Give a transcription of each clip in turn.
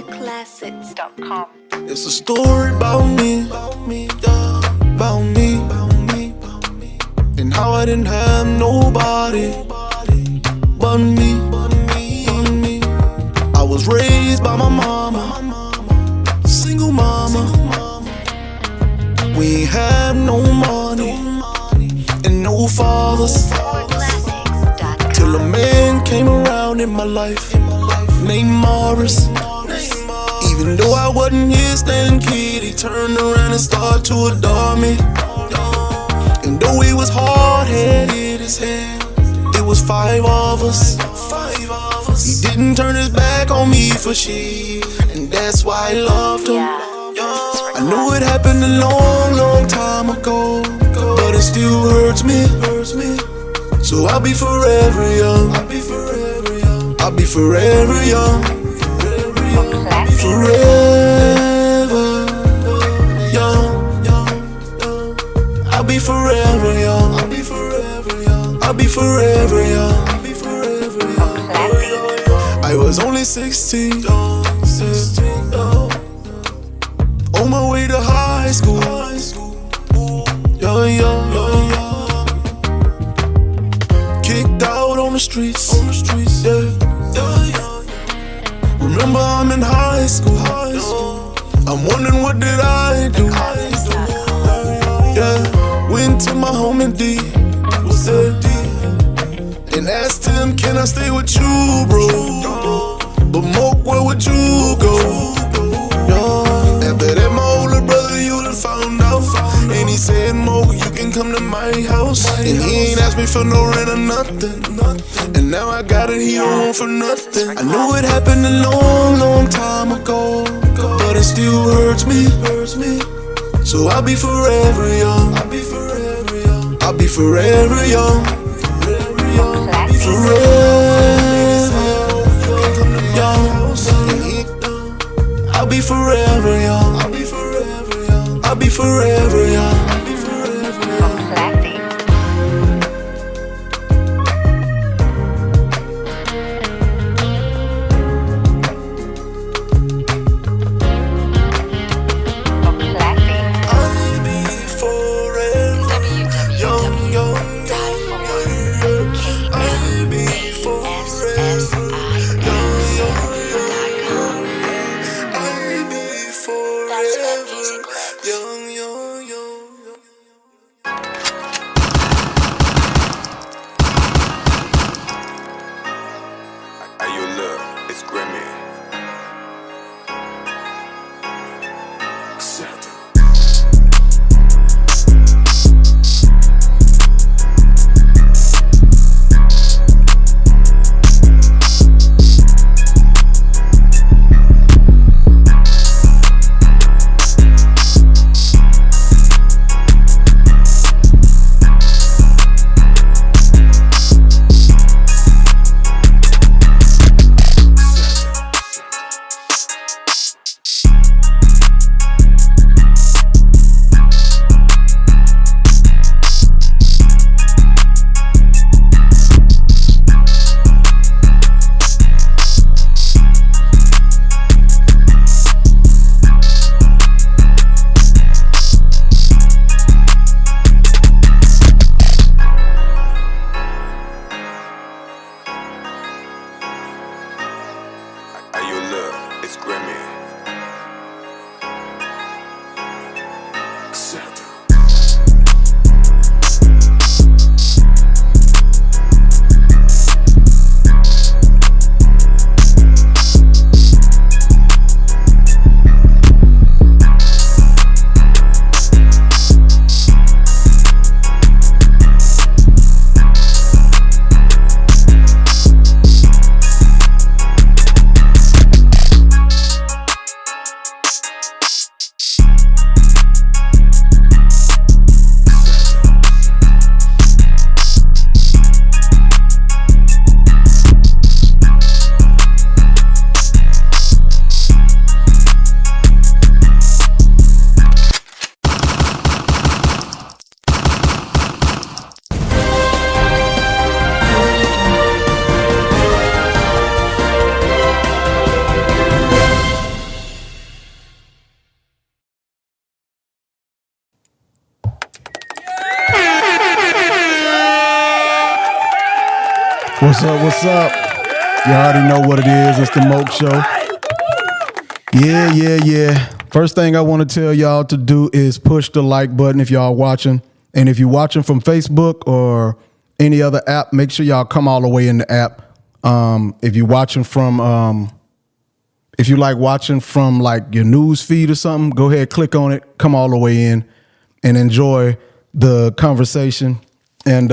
Classics.com. It's a story about me, about me, and how I didn't have nobody but me. I was raised by my mama, single mama. We ain't have no money and no fathers, till a man came around in my life named Morris. Even though I wasn't his stand kid, he turned around and started to adore me. And though he was hard-headed as hell, it was five of us. He didn't turn his back on me for shit, and that's why I loved him. I know it happened a long, long time ago, but it still hurts me. So I'll be forever young. I'll be forever young. Forever young. I'll be forever young. I'll be forever young. I'll be forever young. I was only 16, on my way to high school. Kicked out on the streets. Remember I'm in high school. I'm wondering what did I do. Went to my homie D, and asked him, can I stay with you, bro? But Moke, where would you go? After that, my older brother, you done found out. And he said, Moke, you can come to my house. And he ain't asked me for no rent or nothing. And now I got it, he don't want for nothing. I know it happened a long, long time ago, but it still hurts me. So I'll be forever young. I'll be forever young. I'll be forever young. Forever young. I'll be forever young. I'll be forever young. I'll be forever young. I'll be forever young. Young, young, young. What's up? What's up? You already know what it is. It's the Moke Show. Yeah. First thing I want to tell y'all to do is push the like button if y'all watching. And if you're watching from Facebook or any other app, make sure y'all come all the way in the app. If you're watching from, if you like watching from like your news feed or something, go ahead, click on it, come all the way in and enjoy the conversation. And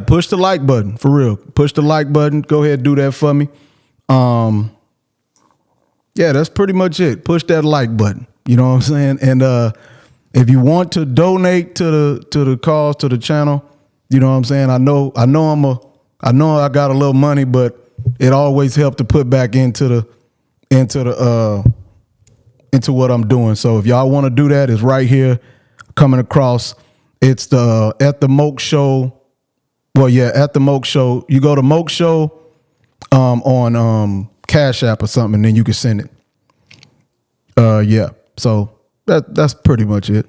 push the like button for real. Push the like button. Go ahead, do that for me. That's pretty much it. Push that like button. You know what I'm saying? And if you want to donate to the cause, to the channel, you know what I'm saying? I know I got a little money, but it always helps to put back into what I'm doing. So if y'all want to do that, it's right here coming across. It's at the Moke Show. Well, yeah, at the Moke Show. You go to Moke Show on Cash App or something, and then you can send it. So that's pretty much it.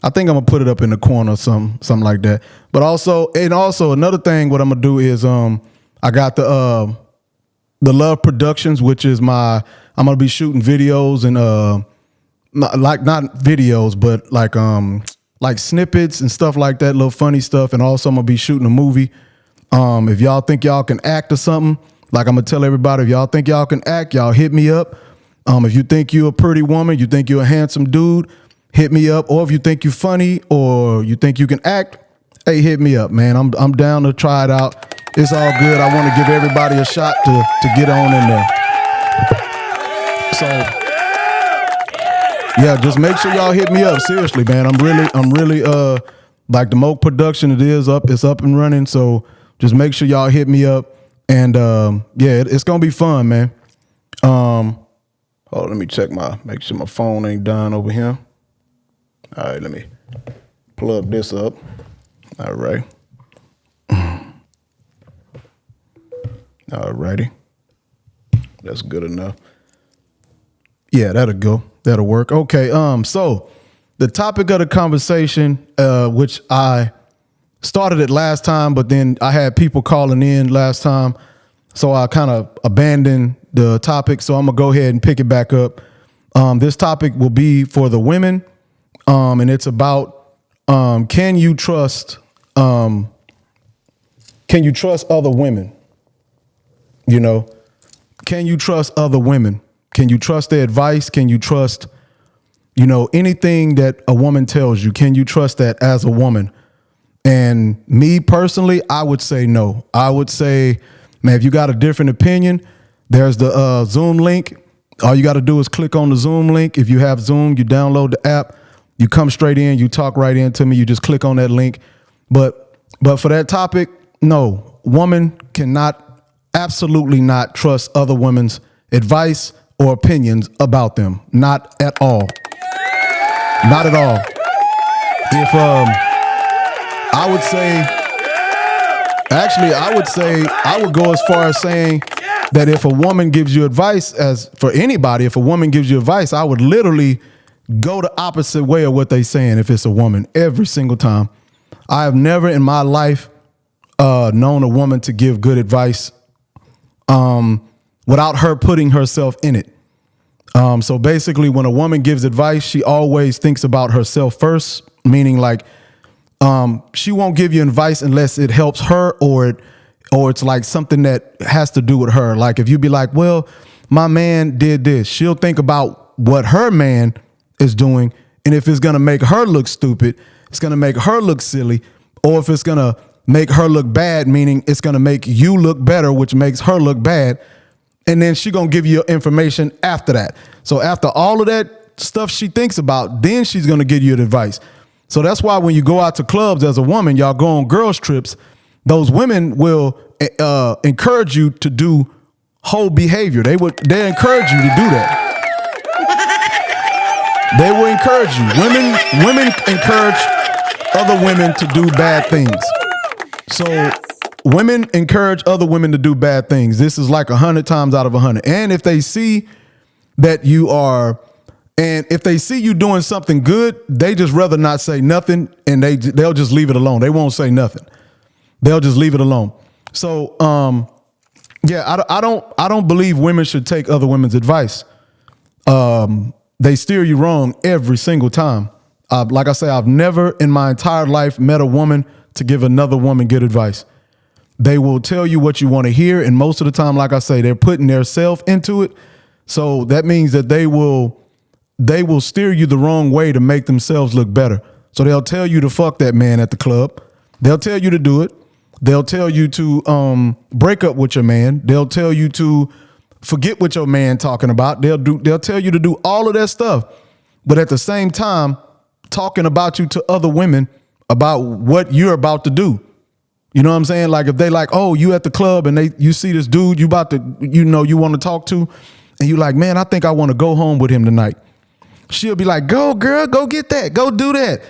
I think I'm gonna put it up in the corner or something like that. But also another thing, what I'm gonna do is I got the Love Productions, which is I'm gonna be shooting videos and not videos, but like snippets and stuff like that, little funny stuff. And also I'm gonna be shooting a movie. If y'all think y'all can act or something, like I'm gonna tell everybody, if y'all think y'all can act, y'all hit me up. If you think you're a pretty woman, you think you're a handsome dude, hit me up. Or if you think you're funny or you think you can act, hey, hit me up, man. I'm down to try it out. It's all good. I want to give everybody a shot to get on in there. So yeah, just make sure y'all hit me up. Seriously, man. I'm really like the Moke production. It's up and running. So just make sure y'all hit me up. And it's gonna be fun, man. Let me make sure my phone ain't dying over here. All right, let me plug this up. All right. All righty. That's good enough. Yeah, that'll go. That'll work. Okay. So the topic of the conversation, which I started it last time, but then I had people calling in last time, so I kind of abandoned the topic. So I'm gonna go ahead and pick it back up. This topic will be for the women, and it's about can you trust other women? You know, can you trust other women? Can you trust their advice? Can you trust, anything that a woman tells you? Can you trust that as a woman? And me personally, I would say no. I would say, man, if you got a different opinion, there's the Zoom link. All you got to do is click on the Zoom link. If you have Zoom, you download the app, you come straight in, you talk right into me, you just click on that link. But for that topic, no, woman cannot, absolutely not trust other women's advice or opinions about them. Not at all. Not at all. If I would go as far as saying that if a woman gives you advice, as for anybody, if a woman gives you advice, I would literally go the opposite way of what they saying if it's a woman every single time. I have never in my life known a woman to give good advice without her putting herself in it. So basically, when a woman gives advice, she always thinks about herself first, meaning like she won't give you advice unless it helps her or it's like something that has to do with her. Like if you be like, well, my man did this, she'll think about what her man is doing. And if it's going to make her look stupid, it's going to make her look silly, or if it's going to make her look bad, meaning it's going to make you look better, which makes her look bad. And then she going to give you information after that. So after all of that stuff she thinks about, then she's going to give you advice. So that's why when you go out to clubs as a woman, y'all go on girls trips, those women will encourage you to do whole behavior. They encourage you to do that. They will encourage you. Women encourage other women to do bad things. So women encourage other women to do bad things. This is like 100 times out of 100. And if they see that you are, and if they see you doing something good, they just rather not say nothing, and they'll just leave it alone. They won't say nothing. They'll just leave it alone. So, yeah, I don't believe women should take other women's advice. They steer you wrong every single time. Like I say, I've never in my entire life met a woman to give another woman good advice. They will tell you what you want to hear. And most of the time, like I say, they're putting their self into it. So that means that they will steer you the wrong way to make themselves look better. So they'll tell you to fuck that man at the club. They'll tell you to do it. They'll tell you to break up with your man. They'll tell you to forget what your man talking about. They'll tell you to do all of that stuff. But at the same time, talking about you to other women about what you're about to do. You know what I'm saying? Like if they like, oh, you at the club and you see this dude you about to, you want to talk to, and you like, man, I think I want to go home with him tonight. She'll be like, go girl, go get that, go do that.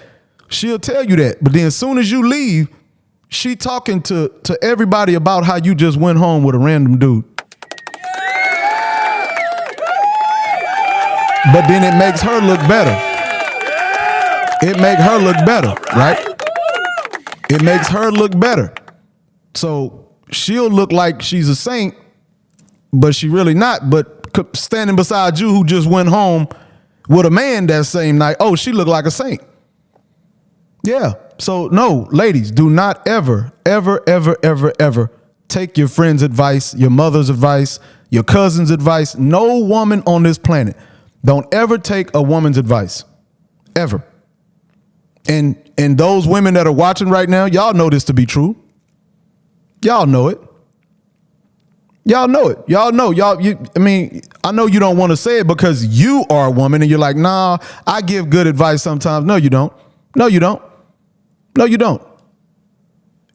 She'll tell you that. But then as soon as you leave, she talking to everybody about how you just went home with a random dude. But then it makes her look better. It makes her look better, right? It makes her look better. So she'll look like she's a saint, but she really not. But standing beside you who just went home with a man that same night, oh, she looked like a saint. Yeah. So no, ladies, do not ever, ever, ever, ever, ever take your friend's advice, your mother's advice, your cousin's advice. No woman on this planet. Don't ever take a woman's advice. Ever. And those women that are watching right now, y'all know this to be true. Y'all know it. Y'all know it. Y'all know. I know you don't want to say it because you are a woman and you're like, nah, I give good advice sometimes. No, you don't. No, you don't. No, you don't.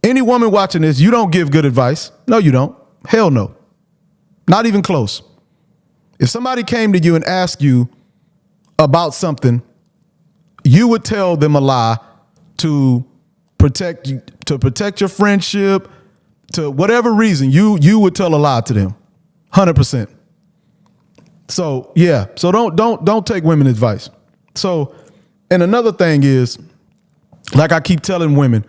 Any woman watching this, you don't give good advice. No, you don't. Hell no. Not even close. If somebody came to you and asked you about something, you would tell them a lie to protect your friendship, to whatever reason, you would tell a lie to them. 100%. So yeah. So don't take women's advice. So, and another thing is, like I keep telling women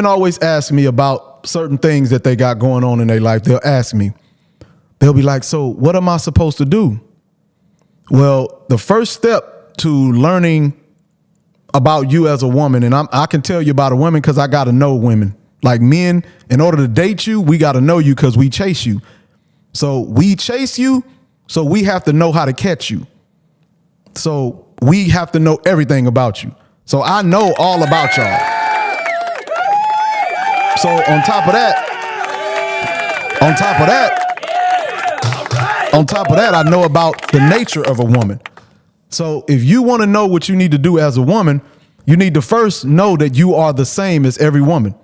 always ask me about certain things that they got going on in their life. They'll ask me, they'll be like, so what am I supposed to do? Well, the first step to learning about you as a woman, and I can tell you about a woman because I got to know women. Like men, in order to date you, we got to know you because we chase you. So we chase you, so we have to know how to catch you. So we have to know everything about you. So I know all about y'all. So on top of that, I know about the nature of a woman. So if you want to know what you need to do as a woman, you need to first know that you are the same as every woman.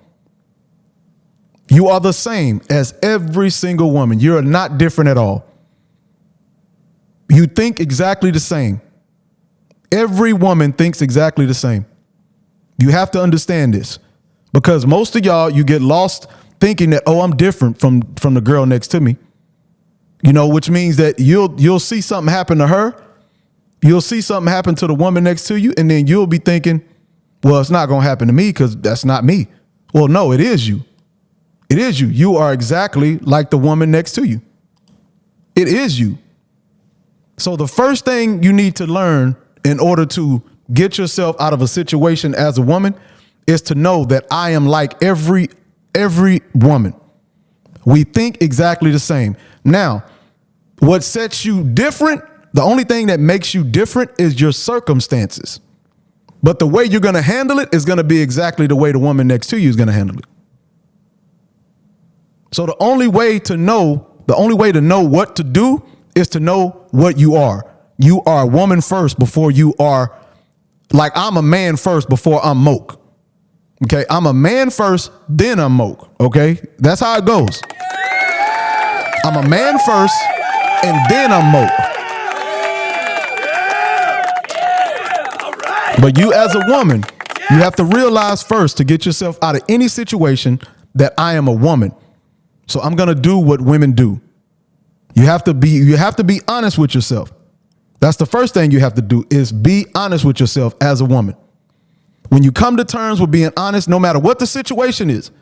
You are the same as every single woman. You're not different at all. You think exactly the same. Every woman thinks exactly the same. You have to understand this because most of y'all, you get lost thinking that, oh, I'm different from the girl next to me. You know, which means that you'll see something happen to her. You'll see something happen to the woman next to you. And then you'll be thinking, well, it's not going to happen to me because that's not me. Well, no, it is you. It is you. You are exactly like the woman next to you. It is you. So the first thing you need to learn in order to get yourself out of a situation as a woman is to know that I am like every woman. We think exactly the same. Now, what sets you different, the only thing that makes you different is your circumstances. But the way you're going to handle it is going to be exactly the way the woman next to you is going to handle it. So the only way to know what to do is to know what you are. You are a woman first before you are, like I'm a man first before I'm Moke. Okay, I'm a man first, then I'm Moke. Okay, that's how it goes. I'm a man first, and then I'm Moke. But you as a woman, you have to realize first to get yourself out of any situation that I am a woman. So I'm going to do what women do. You have to be honest with yourself. That's the first thing you have to do is be honest with yourself as a woman. When you come to terms with being honest, no matter what the situation is,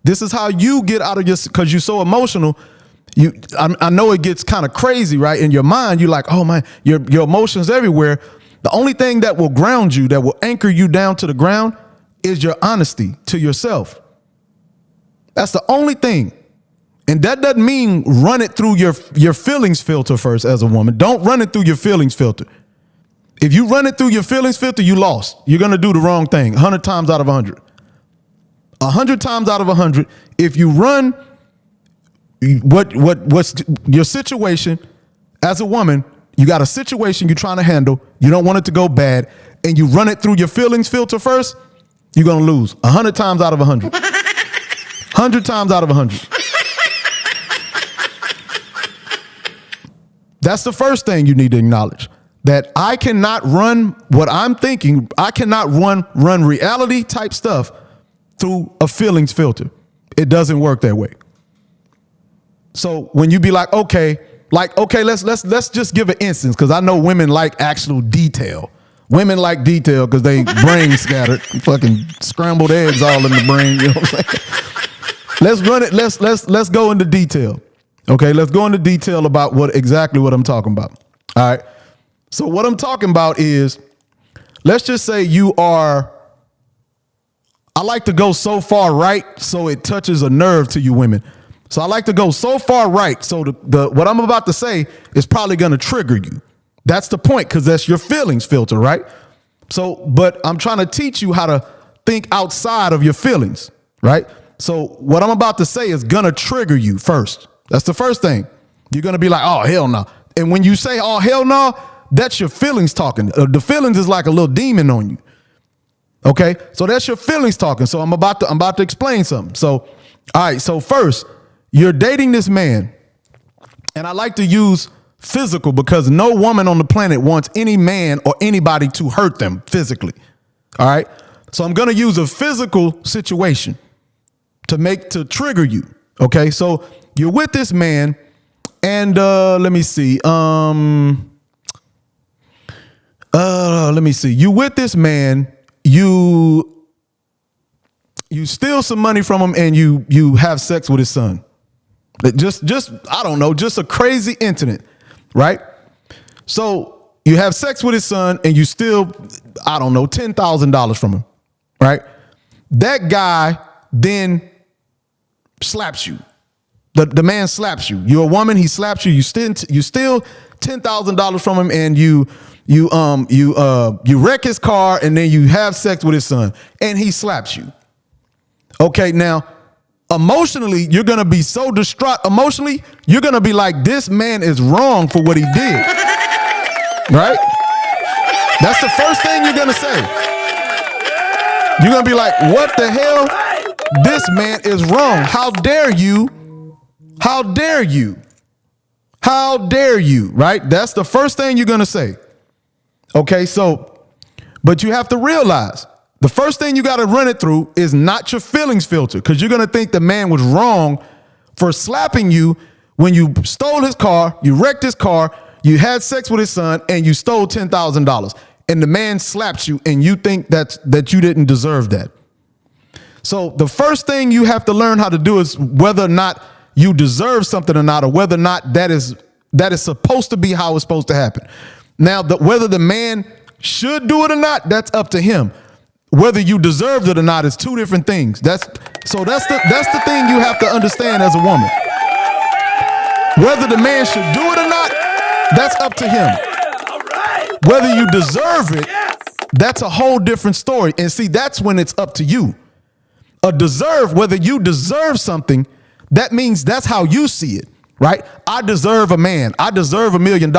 This is how you get out of your, because you're so emotional. I know it gets kind of crazy, right? In your mind, you're like, oh man, your emotions everywhere. The only thing that will ground you, that will anchor you down to the ground, is your honesty to yourself. That's the only thing. And that doesn't mean run it through your feelings filter first as a woman. Don't run it through your feelings filter. If you run it through your feelings filter, you lost. You're going to do the wrong thing 100 times out of 100. 100 times out of 100, if you run what's your situation as a woman, you got a situation you're trying to handle, you don't want it to go bad, and you run it through your feelings filter first, you're going to lose 100 times out of 100. 100 times out of 100. That's the first thing you need to acknowledge. That I cannot run what I'm thinking. I cannot run reality type stuff through a feelings filter. It doesn't work that way. So when you be like, okay, let's just give an instance, because I know women like actual detail. Women like detail because they brain scattered, fucking scrambled eggs all in the brain. You know what I'm saying? Let's run it. Let's go into detail. Okay, let's go into detail about exactly what I'm talking about. All right. So what I'm talking about is, let's just say I like to go so far right so it touches a nerve to you women. So I like to go so far right so what I'm about to say is probably going to trigger you. That's the point, because that's your feelings filter, right? So, but I'm trying to teach you how to think outside of your feelings, right? So what I'm about to say is going to trigger you first. That's the first thing. You're going to be like, oh, hell no. And when you say, oh, hell no, that's your feelings talking. The feelings is like a little demon on you. Okay. So that's your feelings talking. So I'm about to explain something. So, all right. So first, you're dating this man, and I like to use physical because no woman on the planet wants any man or anybody to hurt them physically. All right. So I'm going to use a physical situation to trigger you. Okay. So you're with this man, and let me see. You with this man, you steal some money from him, and you have sex with his son. Just I don't know, just a crazy incident, right? So you have sex with his son, and you steal, I don't know, $10,000 from him, right? That guy then slaps you. The man slaps you. You're a woman. He slaps you. You steal $10,000 from him, and you wreck his car, and then you have sex with his son, and he slaps you. Okay, now emotionally, you're gonna be so distraught. Emotionally, you're gonna be like, this man is wrong for what he did. Right? That's the first thing you're gonna say. You're gonna be like, what the hell? This man is wrong. How dare you? How dare you? How dare you? Right? That's the first thing you're going to say. Okay, so, but you have to realize the first thing you got to run it through is not your feelings filter, because you're going to think the man was wrong for slapping you when you stole his car, you wrecked his car, you had sex with his son, and you stole $10,000. And the man slaps you, and you think that you didn't deserve that. So the first thing you have to learn how to do is whether or not you deserve something or not, or whether or not that is supposed to be how it's supposed to happen. Now, whether the man should do it or not, that's up to him. Whether you deserved it or not is two different things. That's the thing you have to understand as a woman. Whether the man should do it or not, that's up to him. Whether you deserve it, that's a whole different story. And see, that's when it's up to you. Whether you deserve something, that means that's how you see it, right? I deserve a man. I deserve $1 million.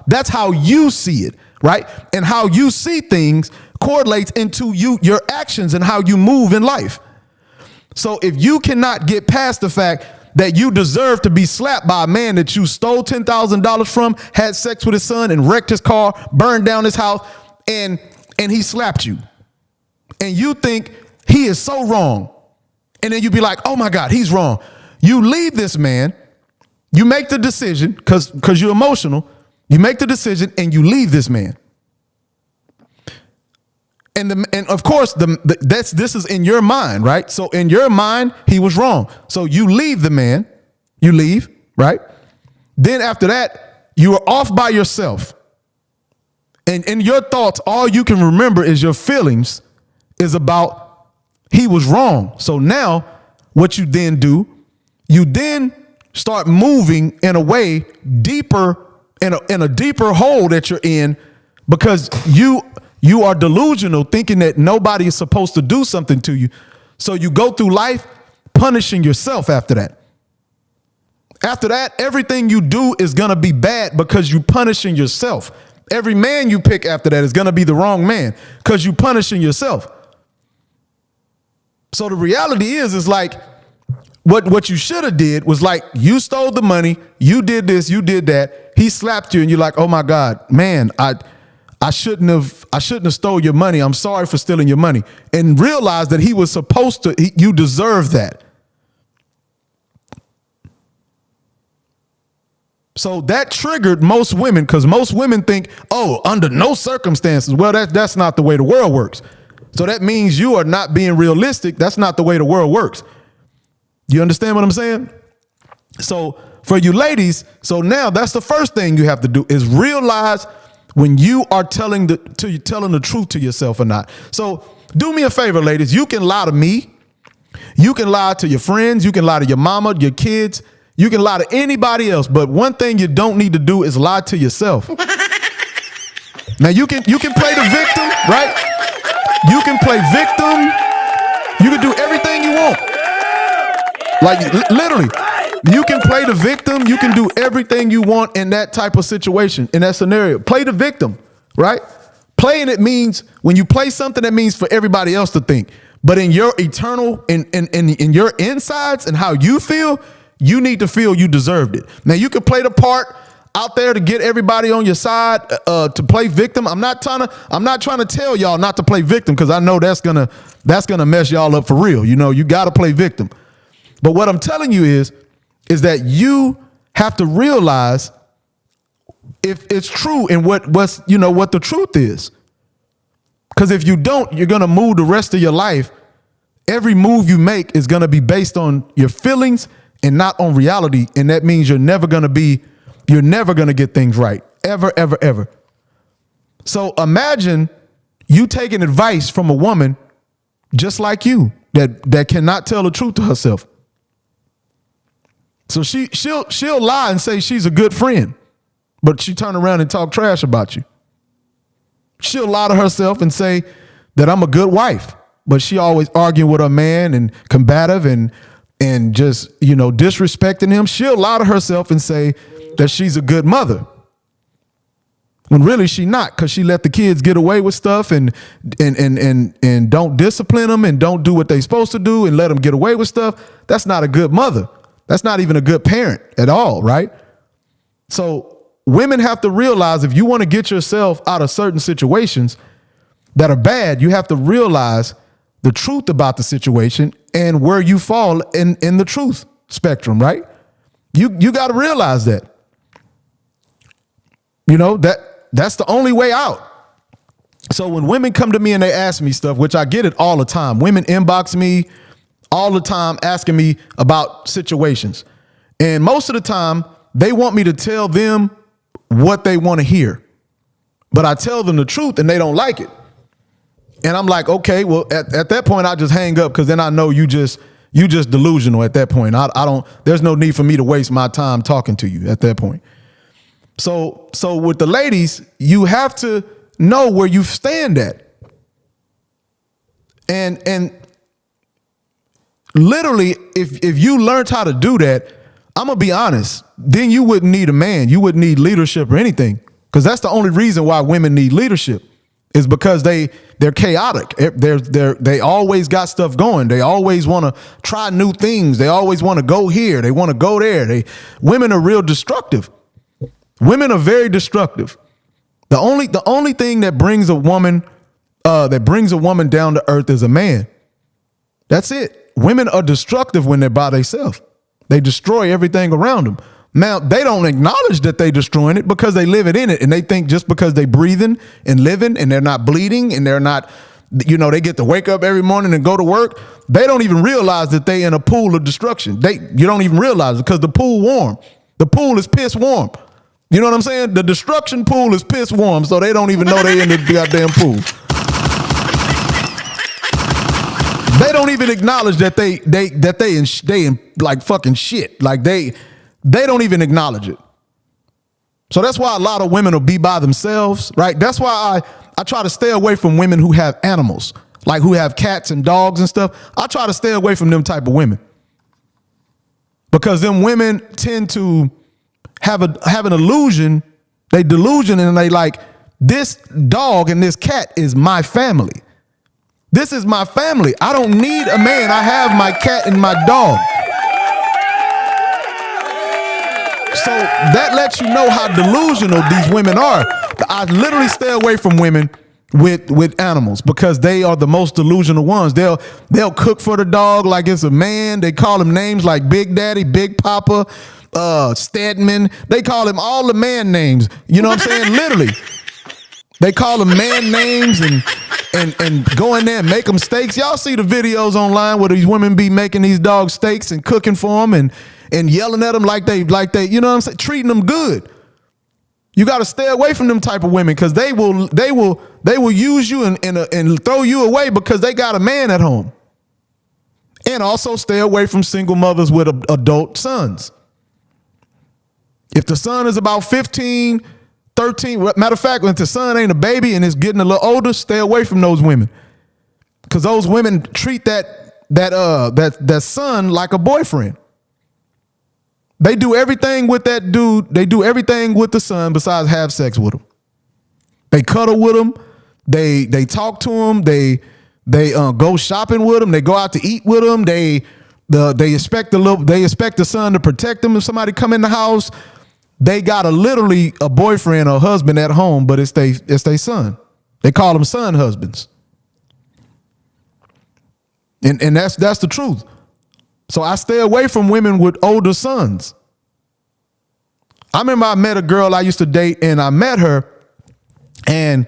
That's how you see it, right? And how you see things correlates into your actions and how you move in life. So if you cannot get past the fact that you deserve to be slapped by a man that you stole $10,000 from, had sex with his son, and wrecked his car, burned down his house, and he slapped you, and you think he is so wrong, and then you be like, oh my God, he's wrong. You leave this man, you make the decision, because you're emotional, you make the decision and you leave this man. And of course, this is in your mind, right? So in your mind, he was wrong. So you leave the man, you leave, right? Then after that, you are off by yourself. And in your thoughts, all you can remember is your feelings is about he was wrong. So now what you then do, you then start moving in a way deeper, in a deeper hole that you're in, because you are delusional, thinking that nobody is supposed to do something to you. So you go through life punishing yourself after that. After that, everything you do is going to be bad because you're punishing yourself. Every man you pick after that is going to be the wrong man because you're punishing yourself. So the reality is like what you should have did was like, you stole the money, you did this, you did that. He slapped you and you're like, oh my God, man, I shouldn't have stole your money. I'm sorry for stealing your money. And realize that he was supposed to, you deserve that. So that triggered most women, because most women think, oh, under no circumstances. Well, that's not the way the world works. So that means you are not being realistic. That's not the way the world works. You understand what I'm saying? So for you ladies, so now that's the first thing you have to do is realize when you are telling the truth to yourself or not. So do me a favor, ladies. You can lie to me. You can lie to your friends. You can lie to your mama, your kids. You can lie to anybody else. But one thing you don't need to do is lie to yourself. Now you can play the victim, right? You can play victim. You can do everything you want. Like literally, you can play the victim. You can do everything you want in that type of situation, in that scenario. Play the victim, right? Playing it means when you play something, that means for everybody else to think. But in your eternal, in your insides and how you feel, you need to feel you deserved it. Now you can play the part out there to get everybody on your side, to play victim. I'm not trying to tell y'all not to play victim, because I know that's gonna mess y'all up for real. You know, you got to play victim. But what I'm telling you is that you have to realize if it's true and what the truth is. Because if you don't, you're going to move the rest of your life. Every move you make is going to be based on your feelings and not on reality. And that means you're never going to get things right. Ever, ever, ever. So imagine you taking advice from a woman just like you that cannot tell the truth to herself. So she'll lie and say she's a good friend, but she turn around and talk trash about you. She'll lie to herself and say that I'm a good wife, but she always arguing with her man and combative and just, disrespecting him. She'll lie to herself and say that she's a good mother, when really she not, because she let the kids get away with stuff and don't discipline them and don't do what they supposed to do and let them get away with stuff. That's not a good mother. That's not even a good parent at all, right? So women have to realize, if you want to get yourself out of certain situations that are bad, you have to realize the truth about the situation and where you fall in the truth spectrum, right? You got to realize that. That's the only way out. So when women come to me and they ask me stuff, which I get it all the time, women inbox me all the time asking me about situations. And most of the time, they want me to tell them what they want to hear. But I tell them the truth and they don't like it. And I'm like, okay, well, at that point, I just hang up, because then I know you just delusional at that point. There's no need for me to waste my time talking to you at that point. So with the ladies, you have to know where you stand at. And literally, if you learned how to do that, I'm going to be honest, then you wouldn't need a man. You wouldn't need leadership or anything, because that's the only reason why women need leadership, is because they're chaotic. They always got stuff going. They always want to try new things. They always want to go here. They want to go there. Women are real destructive. Women are very destructive. The only thing that brings a woman down to earth is a man. That's it. Women are destructive when they're by themselves. They destroy everything around them. Now, they don't acknowledge that they're destroying it because they live it in it. And they think just because they breathing and living and they're not bleeding and they're not, you know, they get to wake up every morning and go to work. They don't even realize that they in a pool of destruction. You don't even realize it because the pool warm. The pool is piss warm. You know what I'm saying? The destruction pool is piss warm, so they don't even know they in the goddamn pool. They don't even acknowledge that they in like fucking shit. Like they don't even acknowledge it. So that's why a lot of women will be by themselves, right? That's why I try to stay away from women who have animals, like who have cats and dogs and stuff. I try to stay away from them type of women because them women tend to have an illusion. They delusion and they like, this dog and this cat is my family. This is my family. I don't need a man. I have my cat and my dog. So that lets you know how delusional these women are. I literally stay away from women with animals because they are the most delusional ones. They'll cook for the dog like it's a man. They call him names like Big Daddy, Big Papa, Stedman. They call him all the man names. You know what I'm saying? Literally. They call them man names and go in there and make them steaks. Y'all see the videos online where these women be making these dog steaks and cooking for them and yelling at them like they, you know what I'm saying? Treating them good. You got to stay away from them type of women because they will use you and throw you away because they got a man at home. And also stay away from single mothers with adult sons. If the son is about 15, 13, matter of fact, when the son ain't a baby and is getting a little older, stay away from those women. Because those women treat that son like a boyfriend. They do everything with that dude. They do everything with the son besides have sex with him. They cuddle with him. They talk to him. They go shopping with him. They go out to eat with him. They expect the son to protect them if somebody come in the house. They got literally a boyfriend or husband at home, but it's they son. They call them son husbands. And that's the truth. So I stay away from women with older sons. I remember I met a girl I used to date and I met her and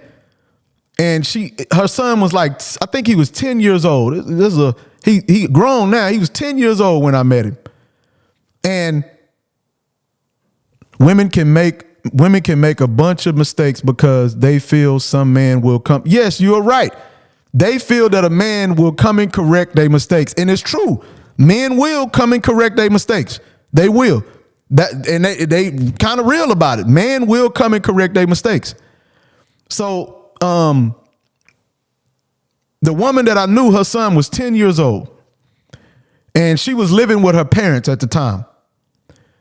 her son was like, I think he was 10 years old. He grown now. He was 10 years old when I met him. And women can make a bunch of mistakes because they feel some man will come. Yes, you are right. They feel that a man will come and correct their mistakes. And it's true. Men will come and correct their mistakes. They will. And they kind of real about it. Man will come and correct their mistakes. So the woman that I knew, her son was 10 years old. And she was living with her parents at the time.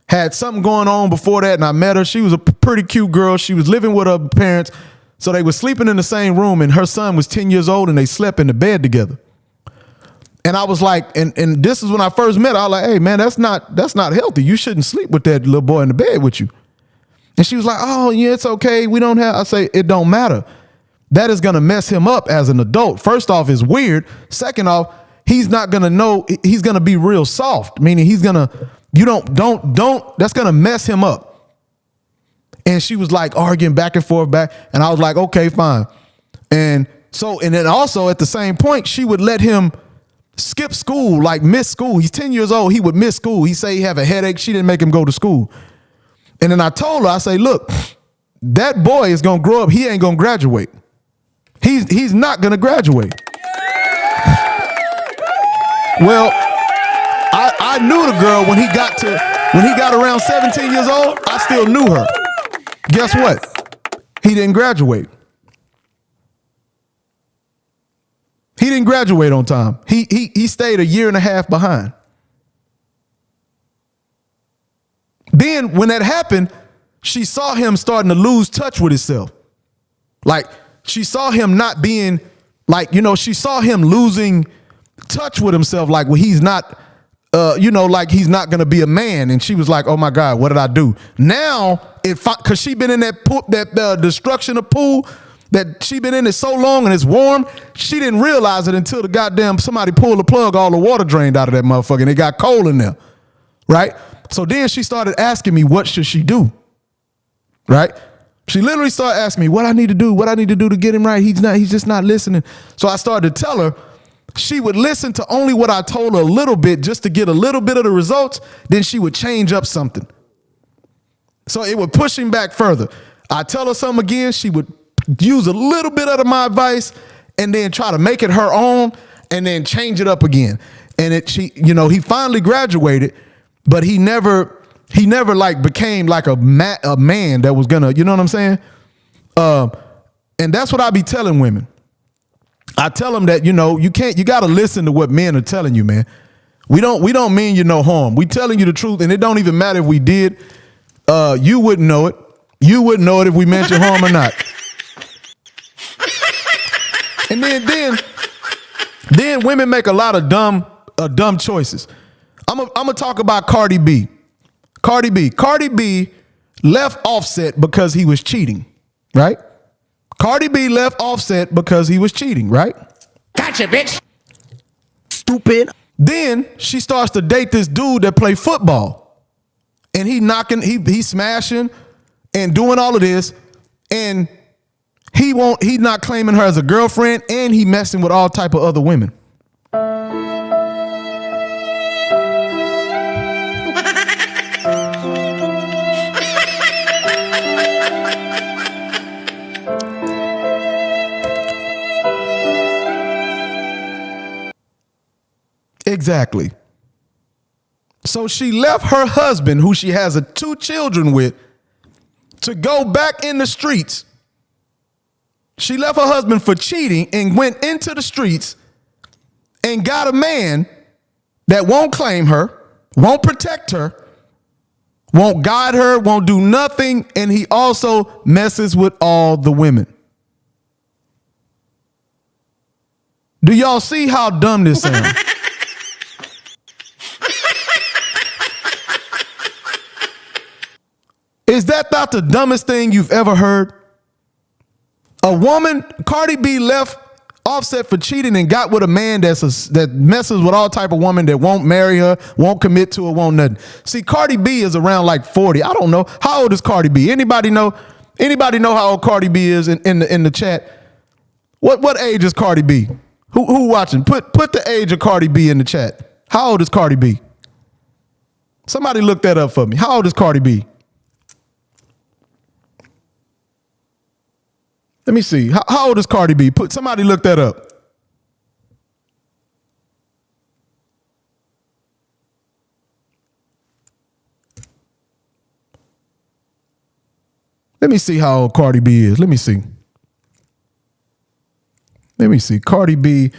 Had something going on before that, and I met her. She was a pretty cute girl. She was living with her parents. So they were sleeping in the same room, and her son was 10 years old, and they slept in the bed together. And I was like, and this is when I first met her. I was like, hey, man, that's not healthy. You shouldn't sleep with that little boy in the bed with you. And she was like, oh, yeah, it's okay. I say, it don't matter. That is going to mess him up as an adult. First off, it's weird. Second off, he's not going to know. He's going to be real soft, meaning he's going to, that's going to mess him up. And she was like arguing back and forth back. And I was like, okay, fine. And then also at the same point, she would let him skip school, like miss school. He's 10 years old. He would miss school. He say he have a headache. She didn't make him go to school. And then I told her, I say, look, that boy is going to grow up. He ain't going to graduate. He's not going to graduate. Well, I knew the girl when he got around 17 years old. I still knew her. Guess what? He didn't graduate. He didn't graduate on time. He stayed a year and a half behind. Then when that happened, she saw him starting to lose touch with himself. Like she saw him not being like, she saw him losing touch with himself. Like, well, he's not, like he's not going to be a man. And she was like, oh my God, what did I do? Now, cause she been in that destruction of pool that she been in it so long and it's warm. She didn't realize it until the goddamn somebody pulled the plug, all the water drained out of that motherfucker and it got cold in there. Right. So then she started asking me, what should she do? Right. She literally started asking me what I need to do to get him right. He's just not listening. So I started to tell her. She would listen to only what I told her a little bit just to get a little bit of the results. Then she would change up something. So it would push him back further. I tell her something again. She would use a little bit of my advice and then try to make it her own and then change it up again. And he finally graduated, but he never like became like a man that was gonna, you know what I'm saying? And that's what I be telling women. I tell them that, you got to listen to what men are telling you, man. We don't mean you no harm. We telling you the truth, and it don't even matter if we did. You wouldn't know it. You wouldn't know it if we meant you harm or not. And then women make a lot of dumb choices. I'm gonna talk about Cardi B. Cardi B left Offset because he was cheating, right? Cardi B left Offset because he was cheating, right? Gotcha, bitch. Stupid. Then she starts to date this dude that play football. And he smashing and doing all of this. And he's not claiming her as a girlfriend, and he messing with all type of other women. Exactly. So she left her husband, who she has 2 children with, to go back in the streets. She left her husband for cheating and went into the streets and got a man that won't claim her, won't protect her, won't guide her, won't do nothing, and he also messes with all the women. Do y'all see how dumb this sounds? Is that not the dumbest thing you've ever heard? A woman, Cardi B left Offset for cheating and got with a man that messes with all type of woman that won't marry her, won't commit to her, won't nothing. See, Cardi B is around like 40. I don't know. How old is Cardi B? Anybody know? Anybody know how old Cardi B is in the chat? What age is Cardi B? Who watching? Put the age of Cardi B in the chat. How old is Cardi B? Somebody look that up for me. How old is Cardi B? Let me see. How old is Cardi B? Somebody look that up. Let me see how old Cardi B is. Let me see. Cardi B.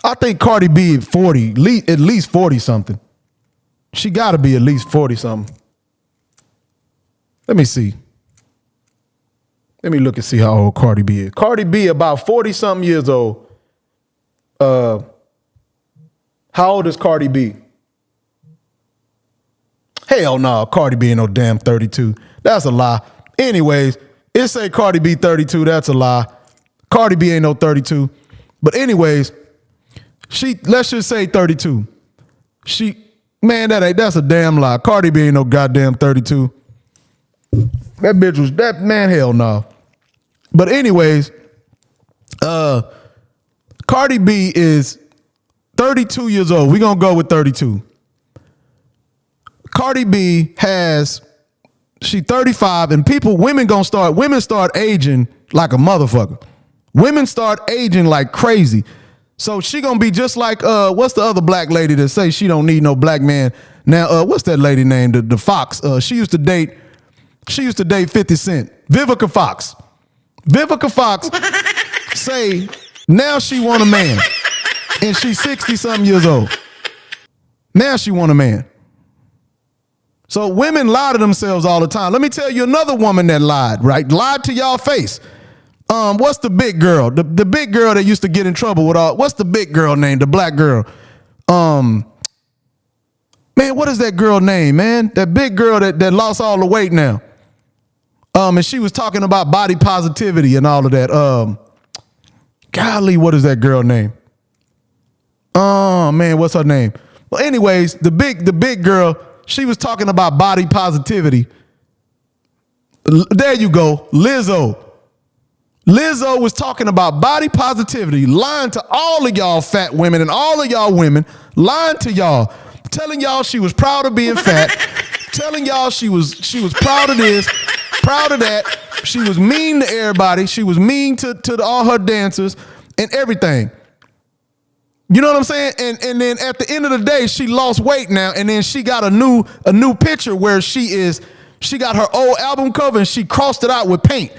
I think Cardi B at 40, at least 40 something. She got to be at least 40 something. Let me see. Let me look and see how old Cardi B is. Cardi B about 40 something years old. How old is Cardi B? Hell no, Cardi B ain't no damn 32. That's a lie. Anyways, it say Cardi B 32. That's a lie. Cardi B ain't no 32. But anyways, let's just say 32. That's a damn lie. Cardi B ain't no goddamn 32. That bitch was hell no. But anyways, Cardi B is 32 years old. We're gonna go with 32. Cardi B she 35, and women start aging like a motherfucker. Women start aging like crazy. So she gonna be just like what's the other black lady that say she don't need no black man? Now what's that lady named the Fox? She used to date 50 Cent. Vivica Fox. Vivica Fox say now she want a man. And she's 60 something years old. Now she want a man. So women lie to themselves all the time. Let me tell you another woman that lied, right? Lied to y'all face. What's the big girl? The big girl that used to get in trouble with what's the big girl name? The black girl. Man, what is that girl name, man? That big girl that lost all the weight now. And she was talking about body positivity and all of that. Golly, what is that girl name? Oh man, what's her name? Well, anyways, the big girl, she was talking about body positivity. There you go, Lizzo. Lizzo was talking about body positivity, lying to all of y'all fat women and all of y'all women, lying to y'all, telling y'all she was proud of being fat, telling y'all she was proud of this, proud of that. She was mean to everybody. She was mean to all her dancers and everything. You know what I'm saying? And then at the end of the day, she lost weight now, and then she got a new picture where she got her old album cover and she crossed it out with paint.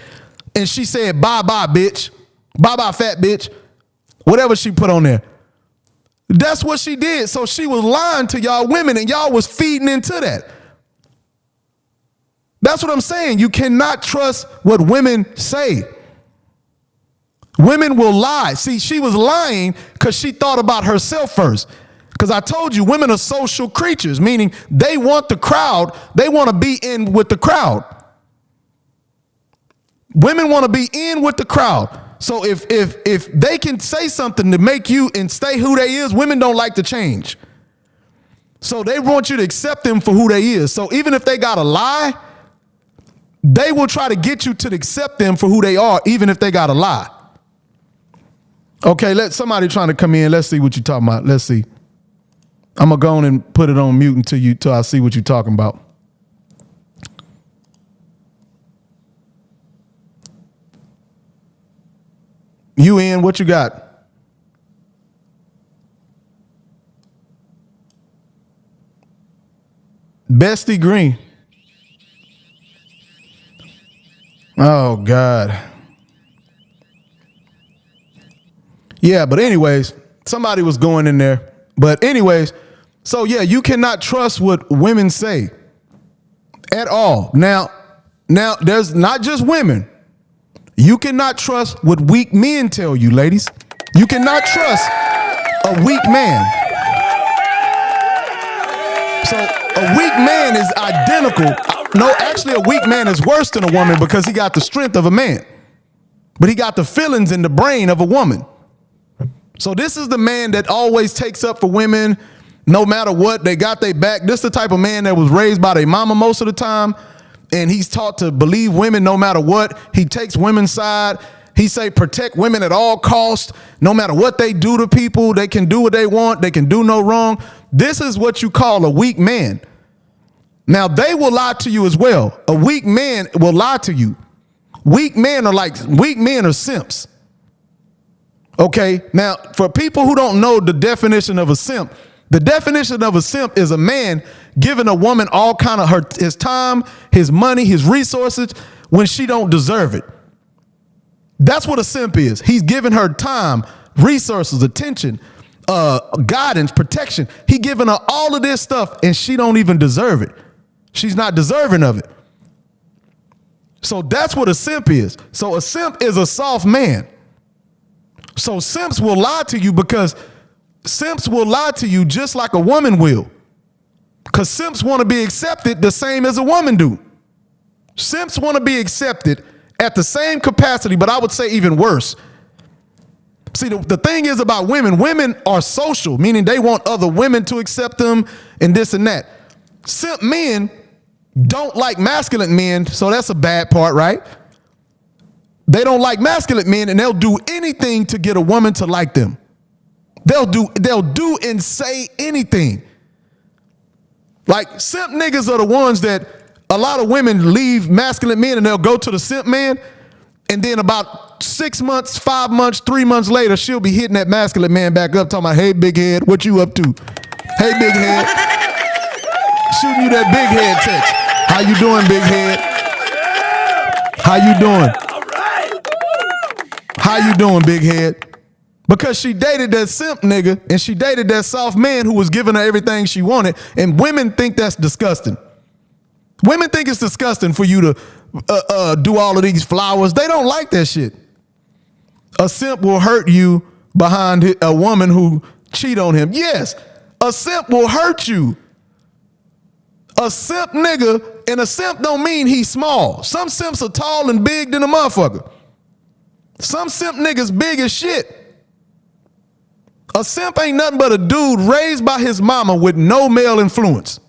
And she said, bye-bye, bitch. Bye-bye, fat bitch. Whatever she put on there. That's what she did. So she was lying to y'all women, and y'all was feeding into that. That's what I'm saying. You cannot trust what women say. Women will lie. See, she was lying because she thought about herself first. Because I told you, women are social creatures, meaning they want the crowd. They want to be in with the crowd. Women want to be in with the crowd. So if they can say something to make you and stay who they is, women don't like to change. So they want you to accept them for who they is. So even if they got to lie, they will try to get you to accept them for who they are, even if they got to lie. Okay, let somebody trying to come in. Let's see what you're talking about. Let's see. I'm going to go on and put it on mute until I see what you're talking about. You in, what you got? Bestie Green. Oh, God. Yeah, but anyways, somebody was going in there. But anyways, so yeah, you cannot trust what women say at all. Now there's not just women. You cannot trust what weak men tell you, ladies. You cannot trust a weak man. So a weak man is identical. No, actually a weak man is worse than a woman because he got the strength of a man, but he got the feelings in the brain of a woman. So this is the man that always takes up for women no matter what. They got their back. This is the type of man that was raised by their mama most of the time. And he's taught to believe women no matter what. He takes women's side. He say protect women at all costs. No matter what they do to people, they can do what they want. They can do no wrong. This is what you call a weak man. Now, they will lie to you as well. A weak man will lie to you. Weak men are simps. Okay, now for people who don't know the definition of a simp, the definition of a simp is a man giving a woman all kind of his time, his money, his resources when she don't deserve it. That's what a simp is. He's giving her time, resources, attention, guidance, protection. He giving her all of this stuff and she don't even deserve it. She's not deserving of it. So that's what a simp is. So a simp is a soft man. So simps will lie to you because simps will lie to you just like a woman will. Because simps want to be accepted the same as a woman do. Simps want to be accepted at the same capacity, but I would say even worse. See, the thing is about women are social, meaning they want other women to accept them and this and that. Simp men don't like masculine men, so that's a bad part, right? They don't like masculine men, and they'll do anything to get a woman to like them. They'll do and say anything. Like simp niggas are the ones that a lot of women leave masculine men and they'll go to the simp man, and then about 6 months, 5 months, 3 months later, she'll be hitting that masculine man back up, talking about, hey, big head, what you up to? Hey, big head. Shooting you that big head text. How you doing, big head? How you doing? How you doing, big head? Because she dated that simp nigga and she dated that soft man who was giving her everything she wanted, and women think that's disgusting. Women think it's disgusting for you to do all of these flowers. They don't like that shit. A simp will hurt you behind a woman who cheat on him. Yes, a simp will hurt you. A simp nigga, and a simp don't mean he's small. Some simps are tall and big than a motherfucker. Some simp niggas big as shit. A simp ain't nothing but a dude raised by his mama with no male influence.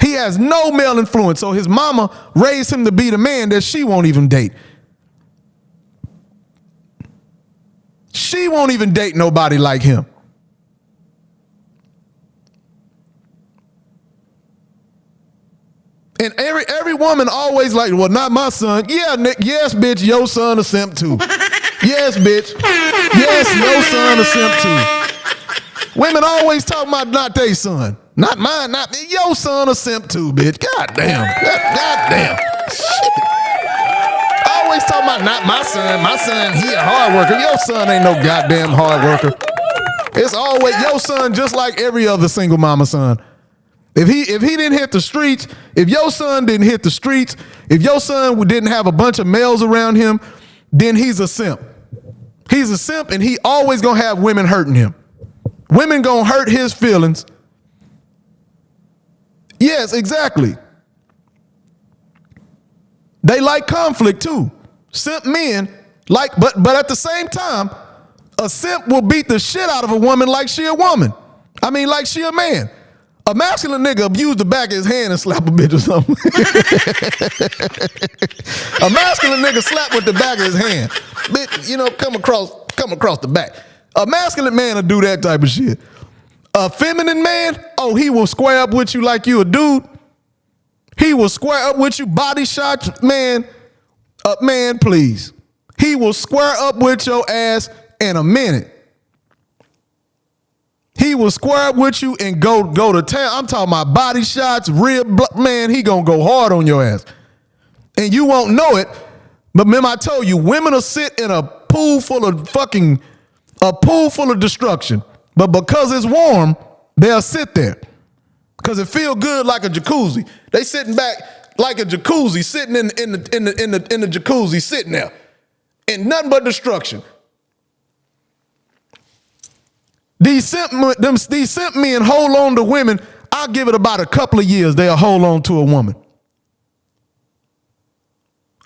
He has no male influence. So his mama raised him to be the man that she won't even date. She won't even date nobody like him. And every woman always like, well, not my son. Yeah, Nick, yes, bitch, your son a simp too. Yes, bitch. Yes, your son a simp too. Women always talk about not their son. Not mine, not me. Your son a simp too, bitch. God damn. God damn. Shit. Always talking about not my son. My son, he a hard worker. Your son ain't no goddamn hard worker. It's always your son just like every other single mama son. If he didn't hit the streets, if your son didn't hit the streets, if your son didn't have a bunch of males around him, then he's a simp. He's a simp and he always gonna have women hurting him. Women gonna hurt his feelings. Yes, exactly. They like conflict too. Simp men like, but at the same time, a simp will beat the shit out of a woman like she a woman. I mean, like she a man. A masculine nigga abuse the back of his hand and slap a bitch or something. A masculine nigga slap with the back of his hand. Bitch, you know, come across the back. A masculine man will do that type of shit. A feminine man, oh, he will square up with you like you a dude. He will square up with you, body shots, man. Man, please. He will square up with your ass in a minute. He will square up with you and go to town. I'm talking about body shots, man, he gonna go hard on your ass. And you won't know it, but remember I told you, women will sit in a pool full of destruction. But because it's warm, they'll sit there. Because it feel good like a jacuzzi. They sitting back like a jacuzzi, sitting in the jacuzzi, sitting there. And nothing but destruction. These simp men hold on to women. I'll give it about a couple of years, they'll hold on to a woman.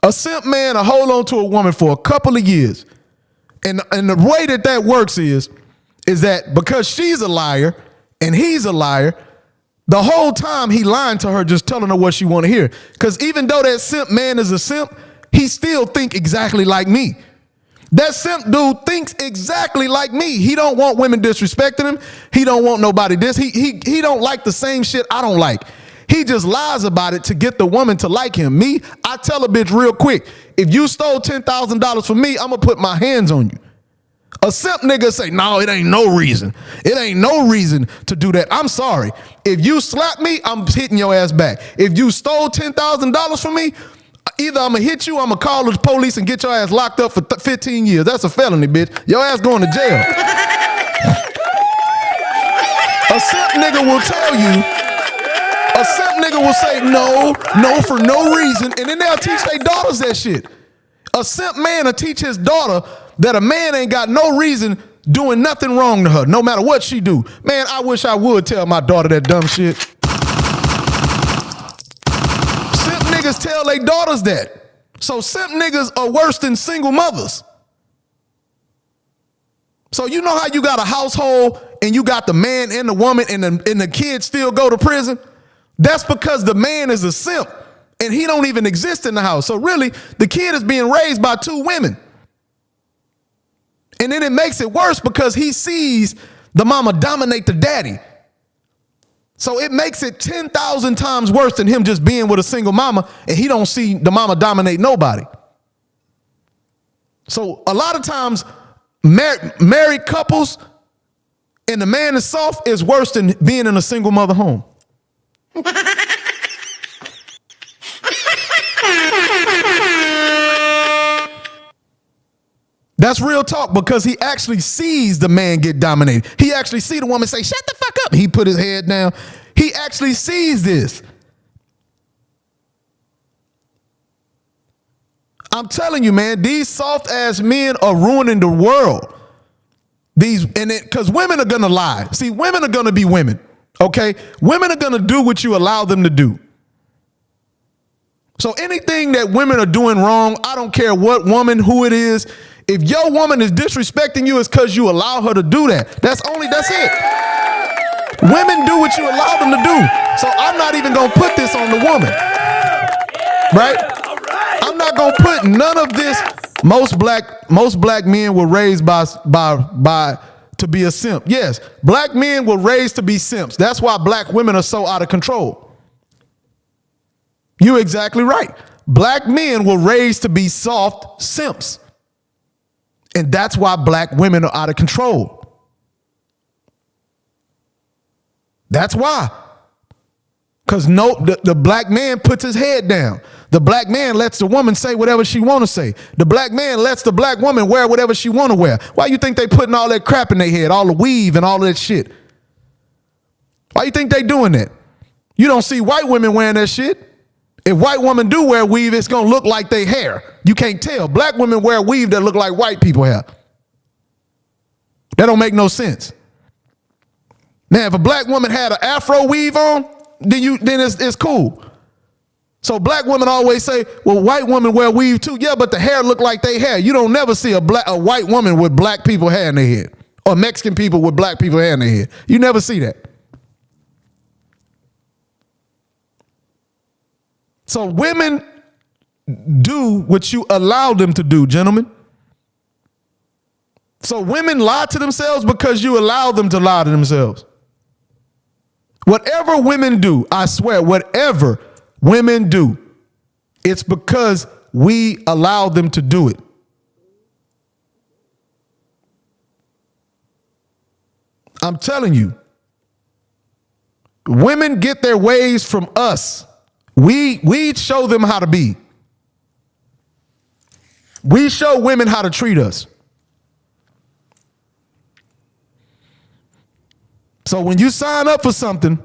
A simp man will hold on to a woman for a couple of years. And the way that works is that because she's a liar and he's a liar, the whole time he lying to her, just telling her what she want to hear. Because even though that simp man is a simp, he still think exactly like me. That simp dude thinks exactly like me. He don't want women disrespecting him. He don't want nobody this. He don't like the same shit I don't like. He just lies about it to get the woman to like him. Me, I tell a bitch real quick, if you stole $10,000 from me, I'm gonna put my hands on you. A simp nigga say, no, it ain't no reason. It ain't no reason to do that. I'm sorry. If you slap me, I'm hitting your ass back. If you stole $10,000 from me, either I'm going to hit you or I'm going to call the police and get your ass locked up for 15 years. That's a felony, bitch. Your ass going to jail. A simp nigga will tell you, a simp nigga will say no for no reason, and then they'll teach their daughters that shit. A simp man will teach his daughter that a man ain't got no reason doing nothing wrong to her, no matter what she do. Man, I wish I would tell my daughter that dumb shit. Simp niggas tell their daughters that. So simp niggas are worse than single mothers. So you know how you got a household and you got the man and the woman and the kids still go to prison? That's because the man is a simp and he don't even exist in the house. So really, the kid is being raised by two women. And then it makes it worse because he sees the mama dominate the daddy. So it makes it 10,000 times worse than him just being with a single mama and he don't see the mama dominate nobody. So a lot of times married couples and the man is soft is worse than being in a single mother home. That's real talk because he actually sees the man get dominated. He actually see the woman say, shut the fuck up. He put his head down. He actually sees this. I'm telling you, man, these soft ass men are ruining the world. Because women are going to lie. See, women are going to be women. Okay. Women are going to do what you allow them to do. So anything that women are doing wrong, I don't care what woman, who it is. If your woman is disrespecting you, it's because you allow her to do that. That's it. Women do what you allow them to do. So I'm not even gonna put this on the woman. Right? I'm not gonna put none of this. Most black men were raised by to be a simp. Yes, black men were raised to be simps. That's why black women are so out of control. You're exactly right. Black men were raised to be soft simps. And that's why black women are out of control. That's why. Because the black man puts his head down. The black man lets the woman say whatever she want to say. The black man lets the black woman wear whatever she want to wear. Why you think they putting all that crap in their head, all the weave and all that shit? Why you think they doing that? You don't see white women wearing that shit. If white women do wear weave, it's going to look like they hair. You can't tell. Black women wear weave that look like white people hair. That don't make no sense. Now, if a black woman had an afro weave on, then it's cool. So black women always say, well, white women wear weave too. Yeah, but the hair look like they hair. You don't never see a white woman with black people hair in their head or Mexican people with black people hair in their head. You never see that. So women do what you allow them to do, gentlemen. So women lie to themselves because you allow them to lie to themselves. Whatever women do, I swear, whatever women do, it's because we allow them to do it. I'm telling you, women get their ways from us. We show them how to be. We show women how to treat us. So when you sign up for something,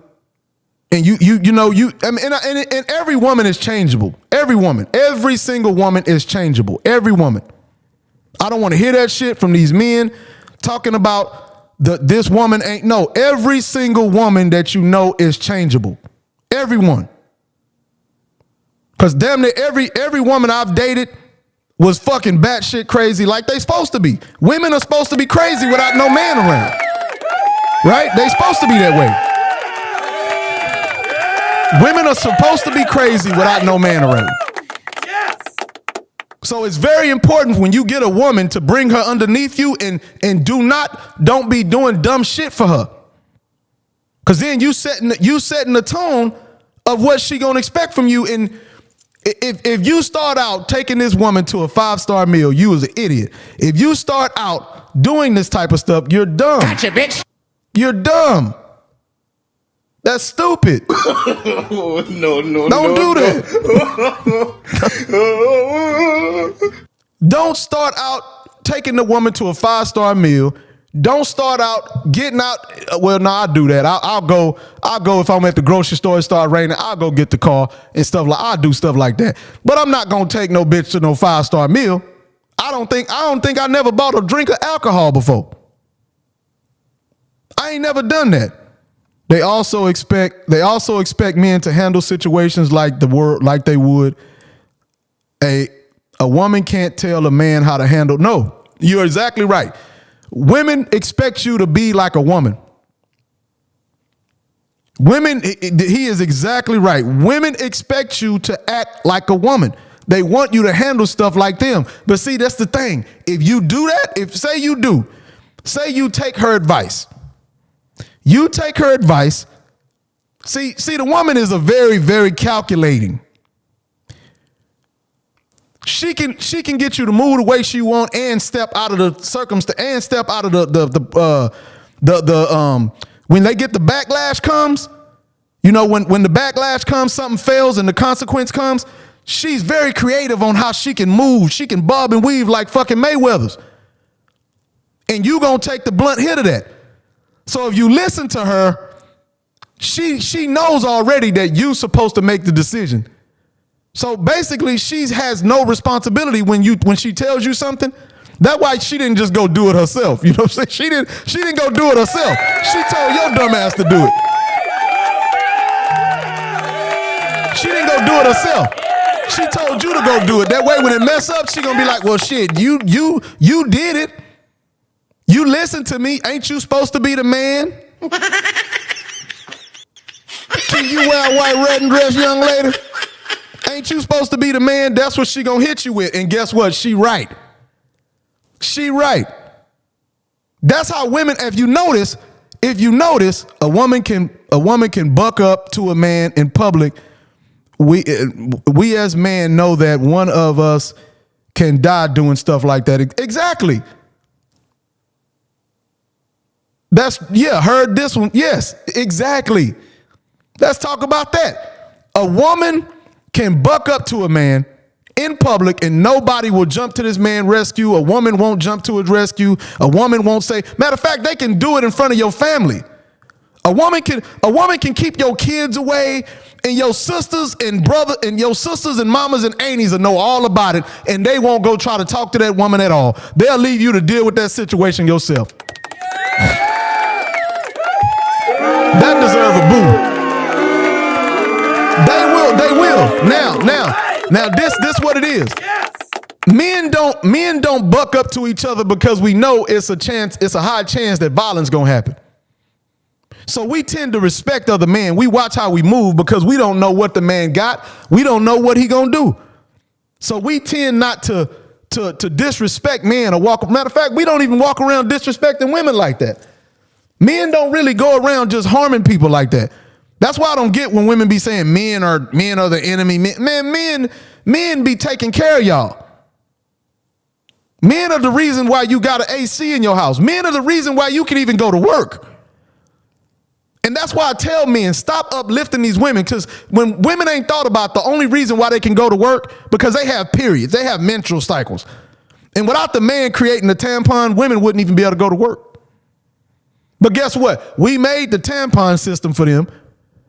and and every woman is changeable. Every woman, every single woman is changeable. Every woman. I don't want to hear that shit from these men talking about this woman ain't. No, every single woman that you know is changeable. Everyone. Because damn near every woman I've dated was fucking batshit crazy like they supposed to be. Women are supposed to be crazy without no man around. Right? They supposed to be that way. Women are supposed to be crazy without no man around. So it's very important when you get a woman to bring her underneath you and don't be doing dumb shit for her. Because then you setting the tone of what she gonna expect from you. And if you start out taking this woman to a 5-star meal, you was an idiot. If you start out doing this type of stuff, you're dumb. Gotcha, bitch. You're dumb. That's stupid. No. Don't do that. Don't start out taking the woman to a 5-star meal. Don't start out getting out. Well, no, I do that. I'll go if I'm at the grocery store, it start raining. I'll go get the car and stuff like. I do stuff like that. But I'm not gonna take no bitch to no 5-star meal. I don't think I never bought a drink of alcohol before. I ain't never done that. They also expect men to handle situations like they would. A woman can't tell a man how to handle. No, you're exactly right. Women expect you to be like a woman. He is exactly right. Women expect you to act like a woman. They want you to handle stuff like them. But see, that's the thing. If you do that, say you take her advice. You take her advice. See, the woman is a very, very calculating. She can get you to move the way she want and step out of the circumstance and step out of the when they get the backlash comes, when the backlash comes, something fails and the consequence comes, she's very creative on how she can move. She can bob and weave like fucking Mayweather's. And you gonna take the blunt hit of that. So if you listen to her, she knows already that you're supposed to make the decision. So basically, she has no responsibility when she tells you something. That's why she didn't just go do it herself. You know what I'm saying? She didn't go do it herself. She told your dumb ass to do it. She didn't go do it herself. She told you to go do it. That way, when it mess up, she gonna be like, "Well, shit, you did it. You listen to me. Ain't you supposed to be the man?" Can you wear a white wedding dress, young lady? Ain't you supposed to be the man? That's what she gonna hit you with. And guess what? She right. She right. That's how women, if you notice, a woman can buck up to a man in public. We as men know that one of us can die doing stuff like that. Exactly. Heard this one. Yes, exactly. Let's talk about that. A woman can buck up to a man in public and nobody will jump to this man's rescue. A woman won't jump to his rescue. A woman won't say, matter of fact, they can do it in front of your family. A woman can keep your kids away, and your sisters and mamas and aunties will know all about it, and they won't go try to talk to that woman at all. They'll leave you to deal with that situation yourself. That deserves a boo. They will. Now this what it is. Men don't buck up to each other because we know it's a high chance that violence gonna happen. So we tend to respect other men. We watch how we move because we don't know what the man got. We don't know what he gonna do. So we tend not to disrespect men or walk. Matter of fact, we don't even walk around disrespecting women like that. Men don't really go around just harming people like that. That's why I don't get when women be saying men are the enemy. Men be taking care of y'all. Men are the reason why you got an AC in your house. Men are the reason why you can even go to work. And that's why I tell men, stop uplifting these women, because when women ain't thought about the only reason why they can go to work, because they have periods, they have menstrual cycles. And without the man creating the tampon, women wouldn't even be able to go to work. But guess what? We made the tampon system for them,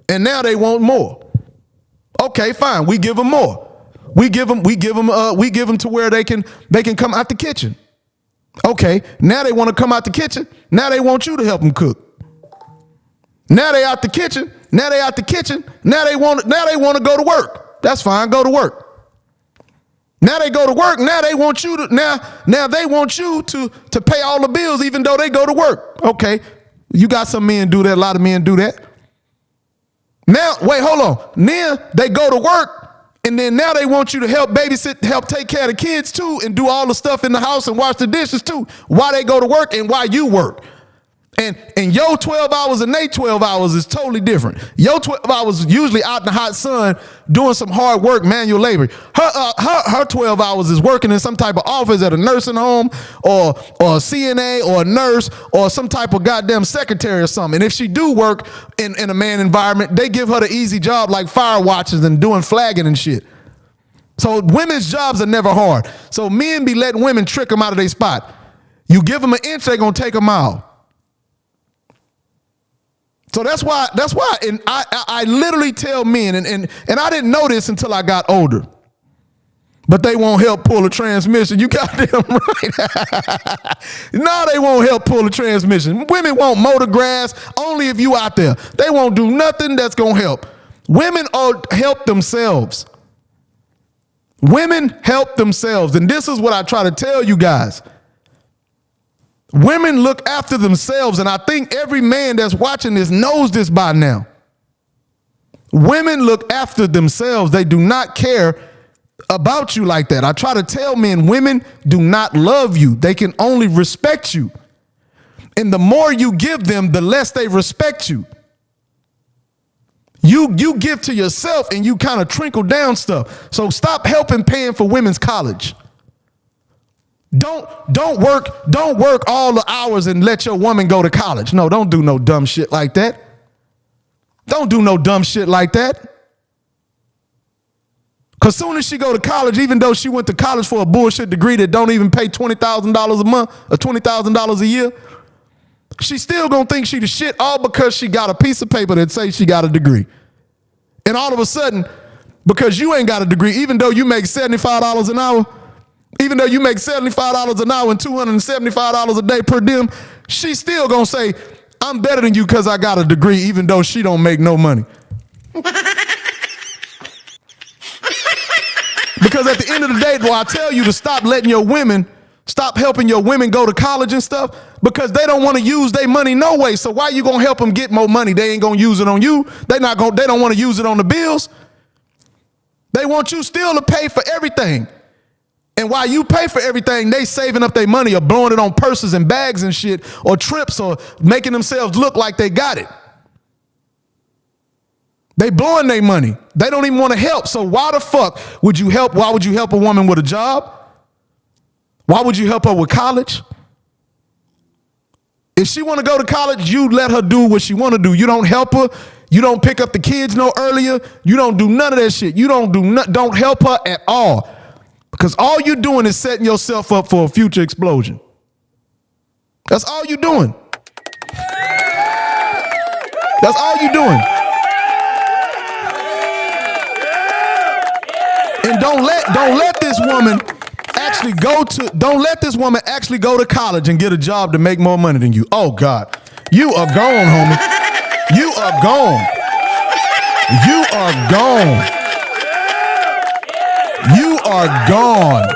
and now they want more. Okay, fine. We give them more. We give them to where they can come out the kitchen. Okay, now they want to come out the kitchen. Now they want you to help them cook. Now they out the kitchen. Now they want to go to work. That's fine. Go to work. Now they go to work. Now they want you to they want you to pay all the bills even though they go to work. Okay. You got some men do that. A lot of men do that. Now, wait, hold on. Now they go to work, and then now they want you to help babysit, help take care of the kids too, and do all the stuff in the house and wash the dishes too, while they go to work and while you work. And your 12 hours and they 12 hours is totally different. Your 12 hours usually out in the hot sun doing some hard work, manual labor. Her 12 hours is working in some type of office at a nursing home or a CNA or a nurse or some type of goddamn secretary or something. And if she do work in a man environment, they give her the easy job like fire watches and doing flagging and shit. So women's jobs are never hard. So men be letting women trick them out of their spot. You give them an inch, they're going to take a mile. So that's why, and I literally tell men, and I didn't know this until I got older, but they won't help pull a transmission. You goddamn right. No, they won't help pull a transmission. Women won't mow the grass, only if you out there. They won't do nothing that's gonna help. Women help themselves. Women help themselves, and this is what I try to tell you guys. Women look after themselves, and I think every man that's watching this knows this by now. Women look after themselves. They do not care about you like that. I try to tell men, women do not love you. They can only respect you. And the more you give them, the less they respect you. You give to yourself and you kind of trickle down stuff. So stop helping paying for women's college. Don't work all the hours and let your woman go to college. No, don't do no dumb shit like that. Don't do no dumb shit like that. Because soon as she go to college, even though she went to college for a bullshit degree that don't even pay $20,000 a month or $20,000 a year, she still gonna think she the shit all because she got a piece of paper that says she got a degree. And all of a sudden, because you ain't got a degree, even though you make $75 an hour, even though you make $75 an hour and $275 a day per diem, she still gonna say, I'm better than you because I got a degree, even though she don't make no money. Because at the end of the day, I tell you to stop letting your women Stop helping your women go to college and stuff because they don't want to use their money no way. So why you gonna help them get more money? They ain't gonna use it on you. They don't want to use it on the bills. They want you still to pay for everything. And while you pay for everything, they saving up their money or blowing it on purses and bags and shit or trips or making themselves look like they got it. They blowing their money. They don't even want to help. So why the fuck would you help? Why would you help a woman with a job? Why would you help her with college? If she want to go to college, you let her do what she want to do. You don't help her. You don't pick up the kids no earlier. You don't do none of that shit. You don't help her at all. Because all you're doing is setting yourself up for a future explosion. That's all you're doing. That's all you're doing. And don't let this woman actually go to college and get a job to make more money than you. Oh God. You are gone, homie. You are gone. You are gone. You are gone.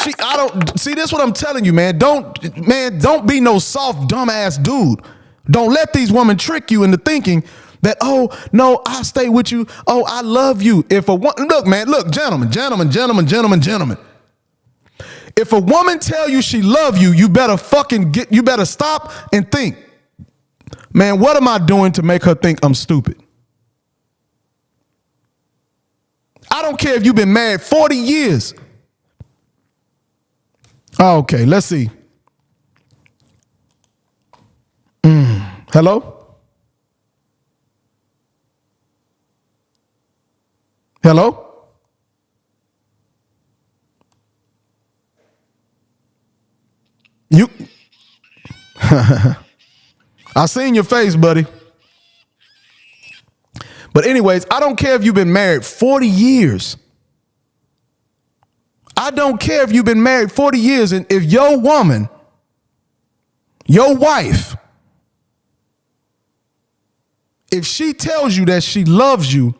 This is what I'm telling you, man. Don't be no soft, dumbass dude. Don't let these women trick you into thinking that, oh, no, I'll stay with you. Oh, I love you. Look, gentlemen. If a woman tell you she love you, you better stop and think, man, what am I doing to make her think I'm stupid? I don't care if you've been married 40 years. Okay, let's see. Hello? Hello? You? I seen your face, buddy. But anyways, I don't care if you've been married 40 years. I don't care if you've been married 40 years and if your woman, your wife, if she tells you that she loves you,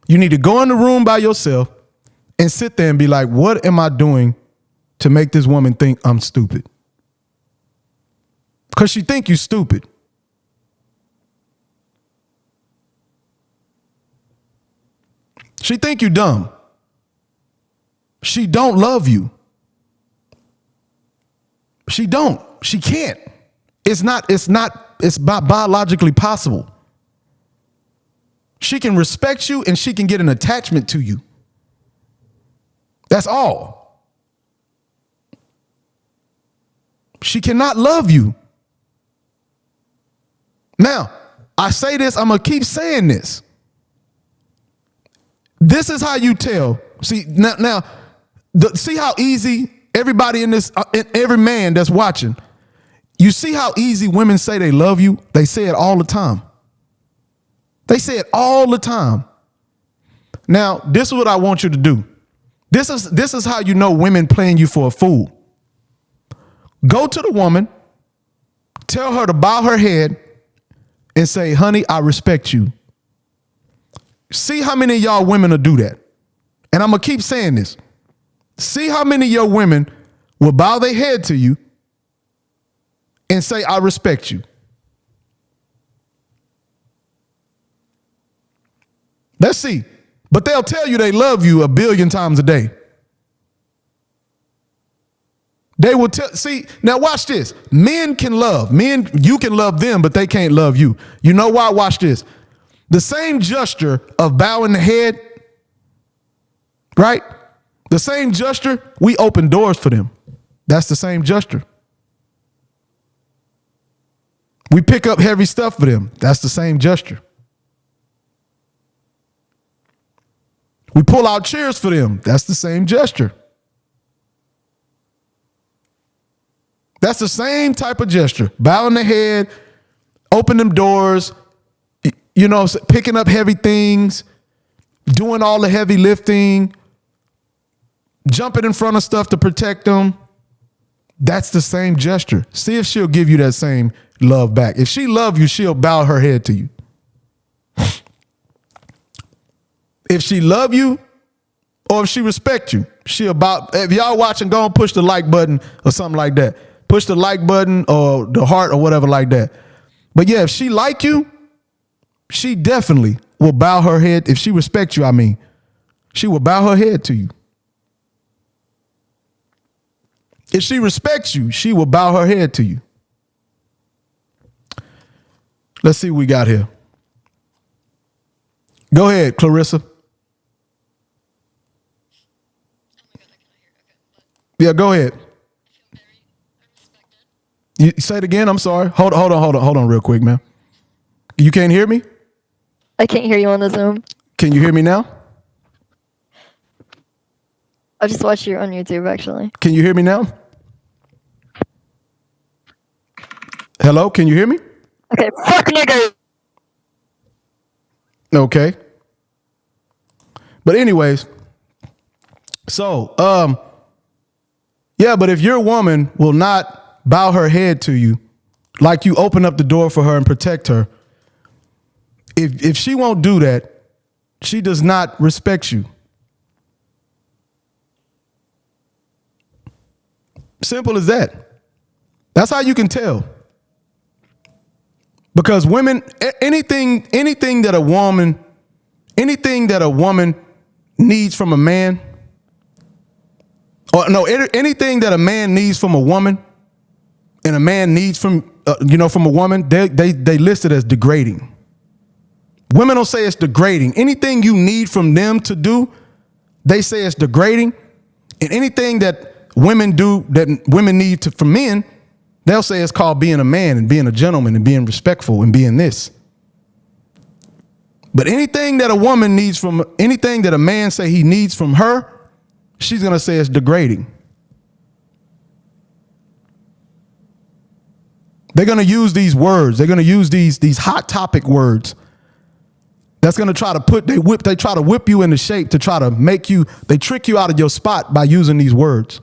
you need to go in the room by yourself and sit there and be like, what am I doing to make this woman think I'm stupid? Because she think you stupid. She think you dumb. She don't love you. She don't. She can't. It's not biologically possible. She can respect you and she can get an attachment to you. That's all. She cannot love you. Now, I say this, I'm going to keep saying this. This is how you tell. See, see how easy everybody in this, every man that's watching, you see how easy women say they love you? They say it all the time. They say it all the time. Now, this is what I want you to do. This is how you know women playing you for a fool. Go to the woman, tell her to bow her head and say, honey, I respect you. See how many of y'all women will do that. And I'm going to keep saying this. See how many of your women will bow their head to you and say, I respect you. Let's see. But they'll tell you they love you 1 billion times a day. They will tell, see, now watch this. Men can love. Men, you can love them, but they can't love you. You know why? Watch this. The same gesture of bowing the head, right? The same gesture, we open doors for them. That's the same gesture. We pick up heavy stuff for them. That's the same gesture. We pull out chairs for them. That's the same gesture. That's the same type of gesture. Bowing the head, open them doors, you know, picking up heavy things, doing all the heavy lifting, jumping in front of stuff to protect them. That's the same gesture. See if she'll give you that same love back. If she loves you, she'll bow her head to you. If she love you or if she respect you. She about, if y'all watching, go and push the like button or something like that. Push the like button or the heart or whatever like that. But yeah, if she like you, she definitely will bow her head. If she respect you, I mean, she will bow her head to you. If she respects you, she will bow her head to you. Let's see what we got here. Go ahead, Clarissa. Yeah, go ahead. You say it again. I'm sorry. Hold on real quick, man. You can't hear me? I can't hear you on the Zoom. Can you hear me now? I just watched you on YouTube, actually. Can you hear me now? Hello, can you hear me? Okay, fuck nigga. Okay. But anyways, so, yeah, but if your woman will not bow her head to you, like you open up the door for her and protect her, if she won't do that, she does not respect you. Simple as that. That's how you can tell. Because women, anything that a woman needs from a man, or no, anything that a man needs from a woman, and a man needs from from a woman, they list it as degrading. Women don't say it's degrading. Anything you need from them to do, they say it's degrading. And anything that women do that women need from men, they'll say it's called being a man and being a gentleman and being respectful and being this. But anything that a woman needs from, anything that a man say he needs from her, she's going to say it's degrading. They're going to use these words. They're going to use these hot topic words. That's going to try to they try to whip you into shape to try to they trick you out of your spot by using these words.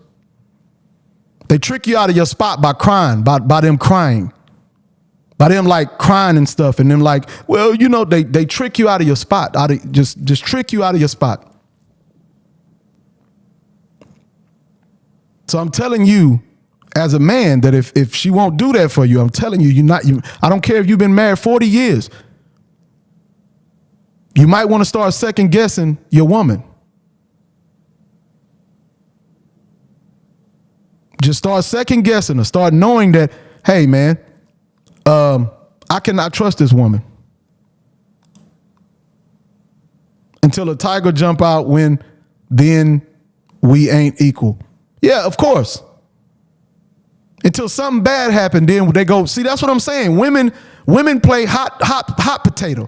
They trick you out of your spot by crying, by them crying, by them like crying and stuff. And them like, well, they trick you out of your spot, just trick you out of your spot. So I'm telling you as a man that if she won't do that for you, I'm telling you, I don't care if you've been married 40 years. You might want to start second guessing your woman. Just start second guessing her. Start knowing that, hey, man, I cannot trust this woman. Until a tiger jump out then we ain't equal. Yeah, of course. Until something bad happened, then they go, see, that's what I'm saying. Women play hot potato.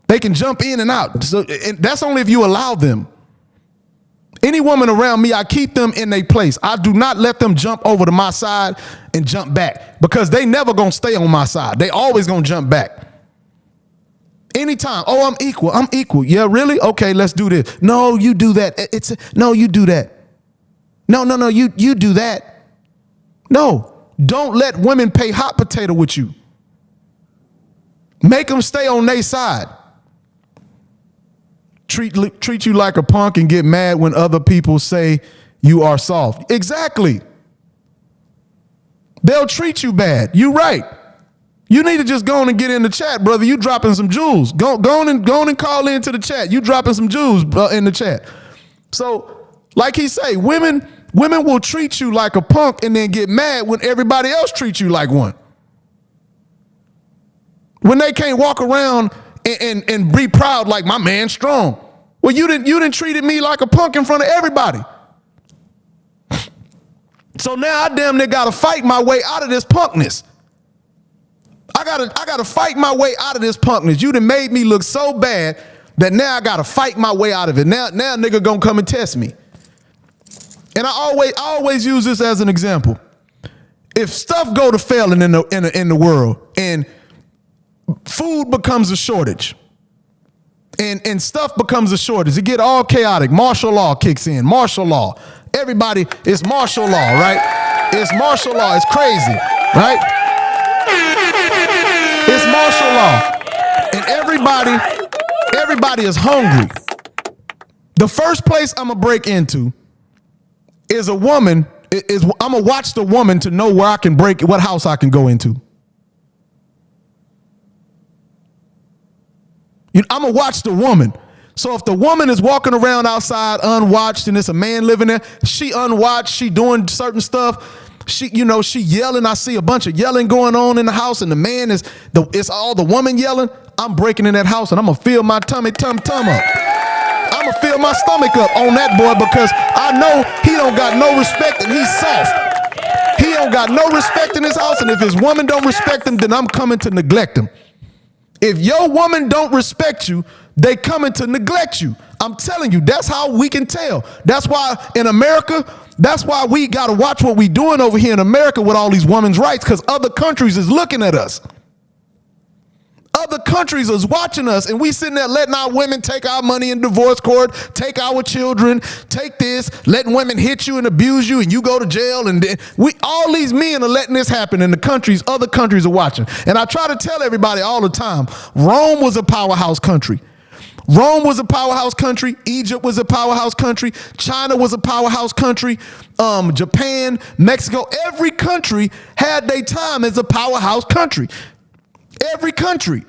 They can jump in and out. So, and that's only if you allow them. Any woman around me, I keep them in their place. I do not let them jump over to my side and jump back because they never gonna stay on my side. They always gonna jump back. Anytime, oh, I'm equal. Yeah, really? Okay, let's do this. No, you do that. No, you do that. No, you do that. No, don't let women play hot potato with you. Make them stay on their side. Treat you like a punk and get mad when other people say you are soft. Exactly. They'll treat you bad. You right. You need to just go on and get in the chat, brother. You dropping some jewels. Go on and call into the chat. You dropping some jewels in the chat. So, like he say, women will treat you like a punk and then get mad when everybody else treats you like one. When they can't walk around and be proud like my man's strong. Well, you didn't treated me like a punk in front of everybody. So now I damn near gotta fight my way out of this punkness. I gotta fight my way out of this punkness. You done made me look so bad that now I gotta fight my way out of it. Now nigga gonna come and test me. And I always use this as an example. If stuff go to failing in the world and food becomes a shortage and stuff becomes a shortage, it get all chaotic. Martial law kicks in. Martial law. Everybody, it's martial law, right? It's martial law. It's crazy, right? It's martial law. And everybody is hungry. The first place I'm gonna break into is a woman. I'm gonna watch the woman to know where I can break, what house I can go into. I'm gonna watch the woman. So if the woman is walking around outside unwatched and it's a man living there, she unwatched, she doing certain stuff. She yelling. I see a bunch of yelling going on in the house, and the man it's all the woman yelling. I'm breaking in that house, and I'm gonna feel my tum up. I'm gonna feel my stomach up on that boy, because I know he don't got no respect and he's soft. He don't got no respect in his house, and if his woman don't respect him, then I'm coming to neglect him. If your woman don't respect you, they coming to neglect you. I'm telling you, that's how we can tell. That's why in America, that's why we got to watch what we doing over here in America with all these women's rights, because other countries is looking at us. Other countries is watching us, and we sitting there letting our women take our money in divorce court, take our children, take this, letting women hit you and abuse you, and you go to jail. And all these men are letting this happen in the countries. Other countries are watching. And I try to tell everybody all the time, Rome was a powerhouse country. Rome was a powerhouse country. Egypt was a powerhouse country. China was a powerhouse country. Japan, Mexico, every country had their time as a powerhouse country. Every country.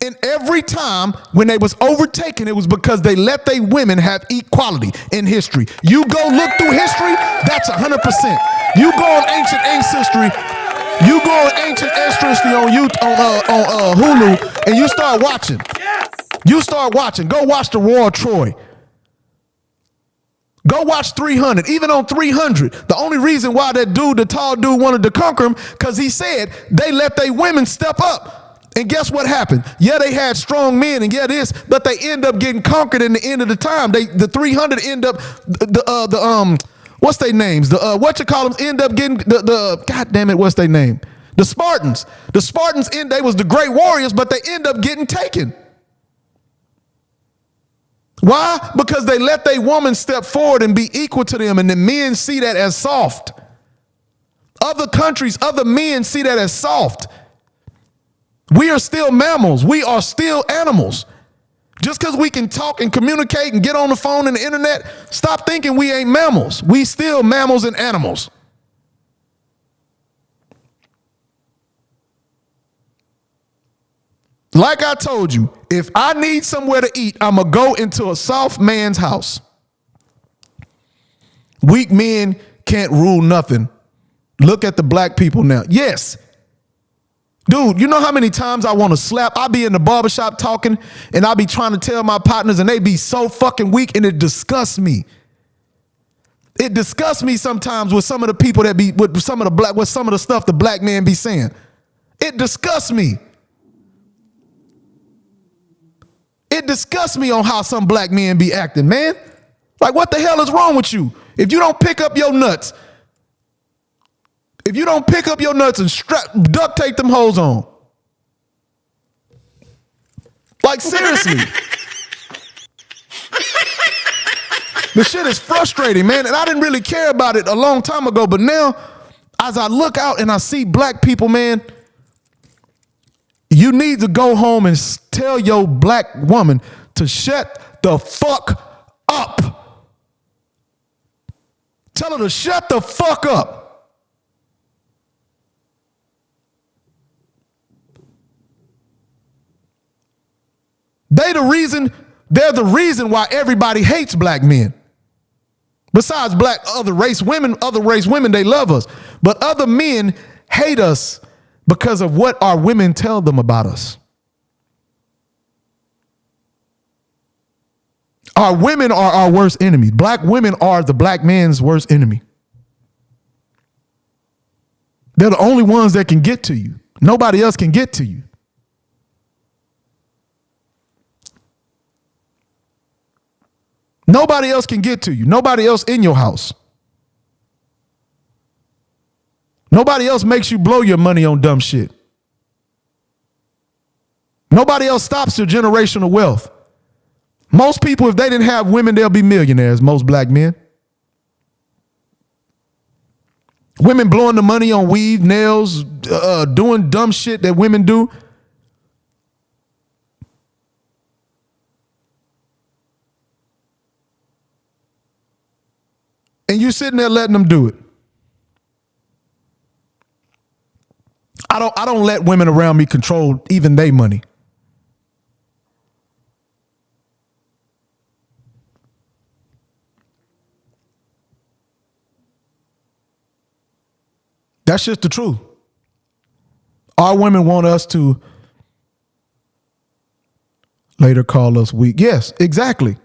And every time when they was overtaken, it was because they let their women have equality in history. You go look through history, that's 100%. You go on ancient history, you go on ancient history on Hulu, and you start watching. You start watching. Go watch the War of Troy. Go watch 300. Even on 300, the only reason why that dude, the tall dude, wanted to conquer him, because he said they let their women step up. And guess what happened? Yeah, they had strong men, and yeah, this, but they end up getting conquered in the end of the time. The 300 end up what's their names? End up getting the God damn it, what's their name? The Spartans. The Spartans they was the great warriors, but they end up getting taken. Why? Because they let their woman step forward and be equal to them, and the men see that as soft. Other countries, other men see that as soft. We are still mammals. We are still animals. Just because we can talk and communicate and get on the phone and the internet, stop thinking we ain't mammals. We still mammals and animals. Like I told you, if I need somewhere to eat, I'm going to go into a soft man's house. Weak men can't rule nothing. Look at the black people now. Yes. Dude, you know how many times I want to slap? I be in the barbershop talking, and I be trying to tell my partners, and they be so fucking weak, and it disgusts me. It disgusts me sometimes with some of the people that be, with some of the stuff the black man be saying. It disgusts me. It disgusts me on how some black men be acting, man. Like, what the hell is wrong with you? If you don't pick up your nuts, and duct tape them hoes on. Like, seriously. The shit is frustrating, man. And I didn't really care about it a long time ago. But now, as I look out and I see black people, man, you need to go home and tell your black woman to shut the fuck up. Tell her to shut the fuck up. They're the reason why everybody hates black men. Besides other race women, they love us. But other men hate us because of what our women tell them about us. Our women are our worst enemy. Black women are the black man's worst enemy. They're the only ones that can get to you. Nobody else can get to you. Nobody else can get to you. Nobody else in your house. Nobody else makes you blow your money on dumb shit. Nobody else stops your generational wealth. Most people, if they didn't have women, they'll be millionaires, most black men. Women blowing the money on weave, nails, doing dumb shit that women do. and you sitting there letting them do it. I don't let women around me control even their money. That's just the truth. Our women want us to later call us weak. Yes, exactly.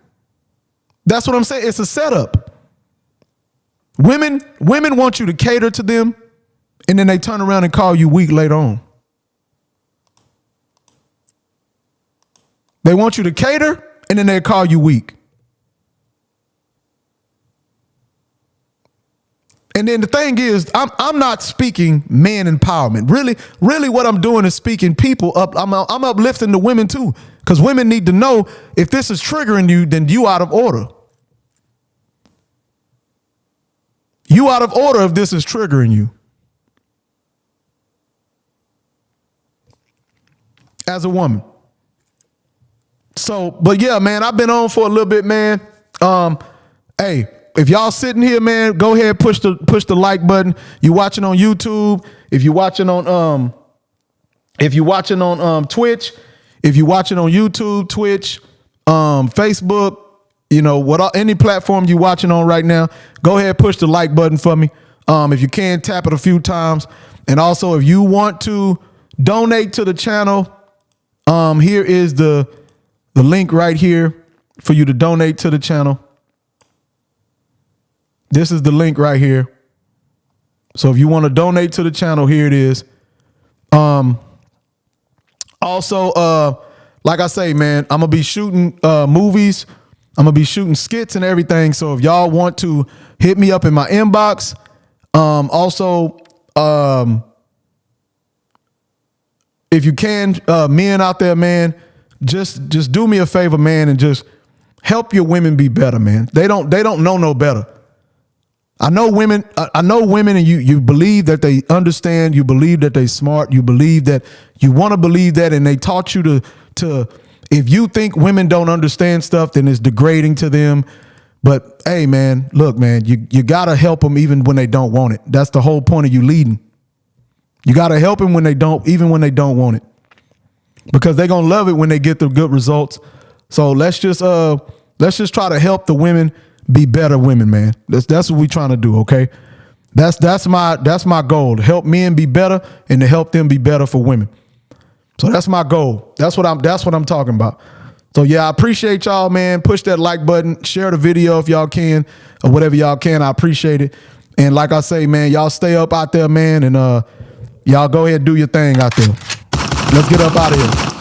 That's what I'm saying. It's a setup. Women want you to cater to them, and then they turn around and call you weak later on. They want you to cater, and then they call you weak. And then the thing is, I'm not speaking man empowerment. Really what I'm doing is speaking people up. I'm uplifting the women too, because women need to know if this is triggering you, then you out of order. You out of order if this is triggering you. As a woman. So, but yeah, man, I've been on for a little bit, man. Hey, if y'all sitting here, man, go ahead, push the like button. You watching on YouTube, if you watching on Twitch, if you watching on YouTube, Twitch, Facebook, you know, any platform you watching on right now, go ahead, push the like button for me. If you can, tap it a few times. And also, if you want to donate to the channel, here is the link right here for you to donate to the channel. This is the link right here. So if you want to donate to the channel, here it is. Also, like I say, man, I'm gonna be shooting movies. I'm gonna be shooting skits and everything. So if y'all want to hit me up in my inbox. Also, if you can, men out there, man, just do me a favor, man, and just help your women be better, man. They don't know no better. I know women, and you believe that they understand, you believe that they smart, you believe that you want to believe that, and they taught you to if you think women don't understand stuff, then it's degrading to them. But hey, man, look, man, you gotta help them even when they don't want it. That's the whole point of you leading. You gotta help them even when they don't want it, because they're gonna love it when they get the good results. So let's just try to help the women be better women, man. That's what we're trying to do. Okay, that's my goal, to help men be better and to help them be better for women. So that's my goal. That's what I'm talking about. So yeah, I appreciate y'all, man. Push that like button, share the video if y'all can, or whatever y'all can. I appreciate it. And like I say, man, y'all stay up out there, man, and y'all go ahead and do your thing out there. Let's get up out of here.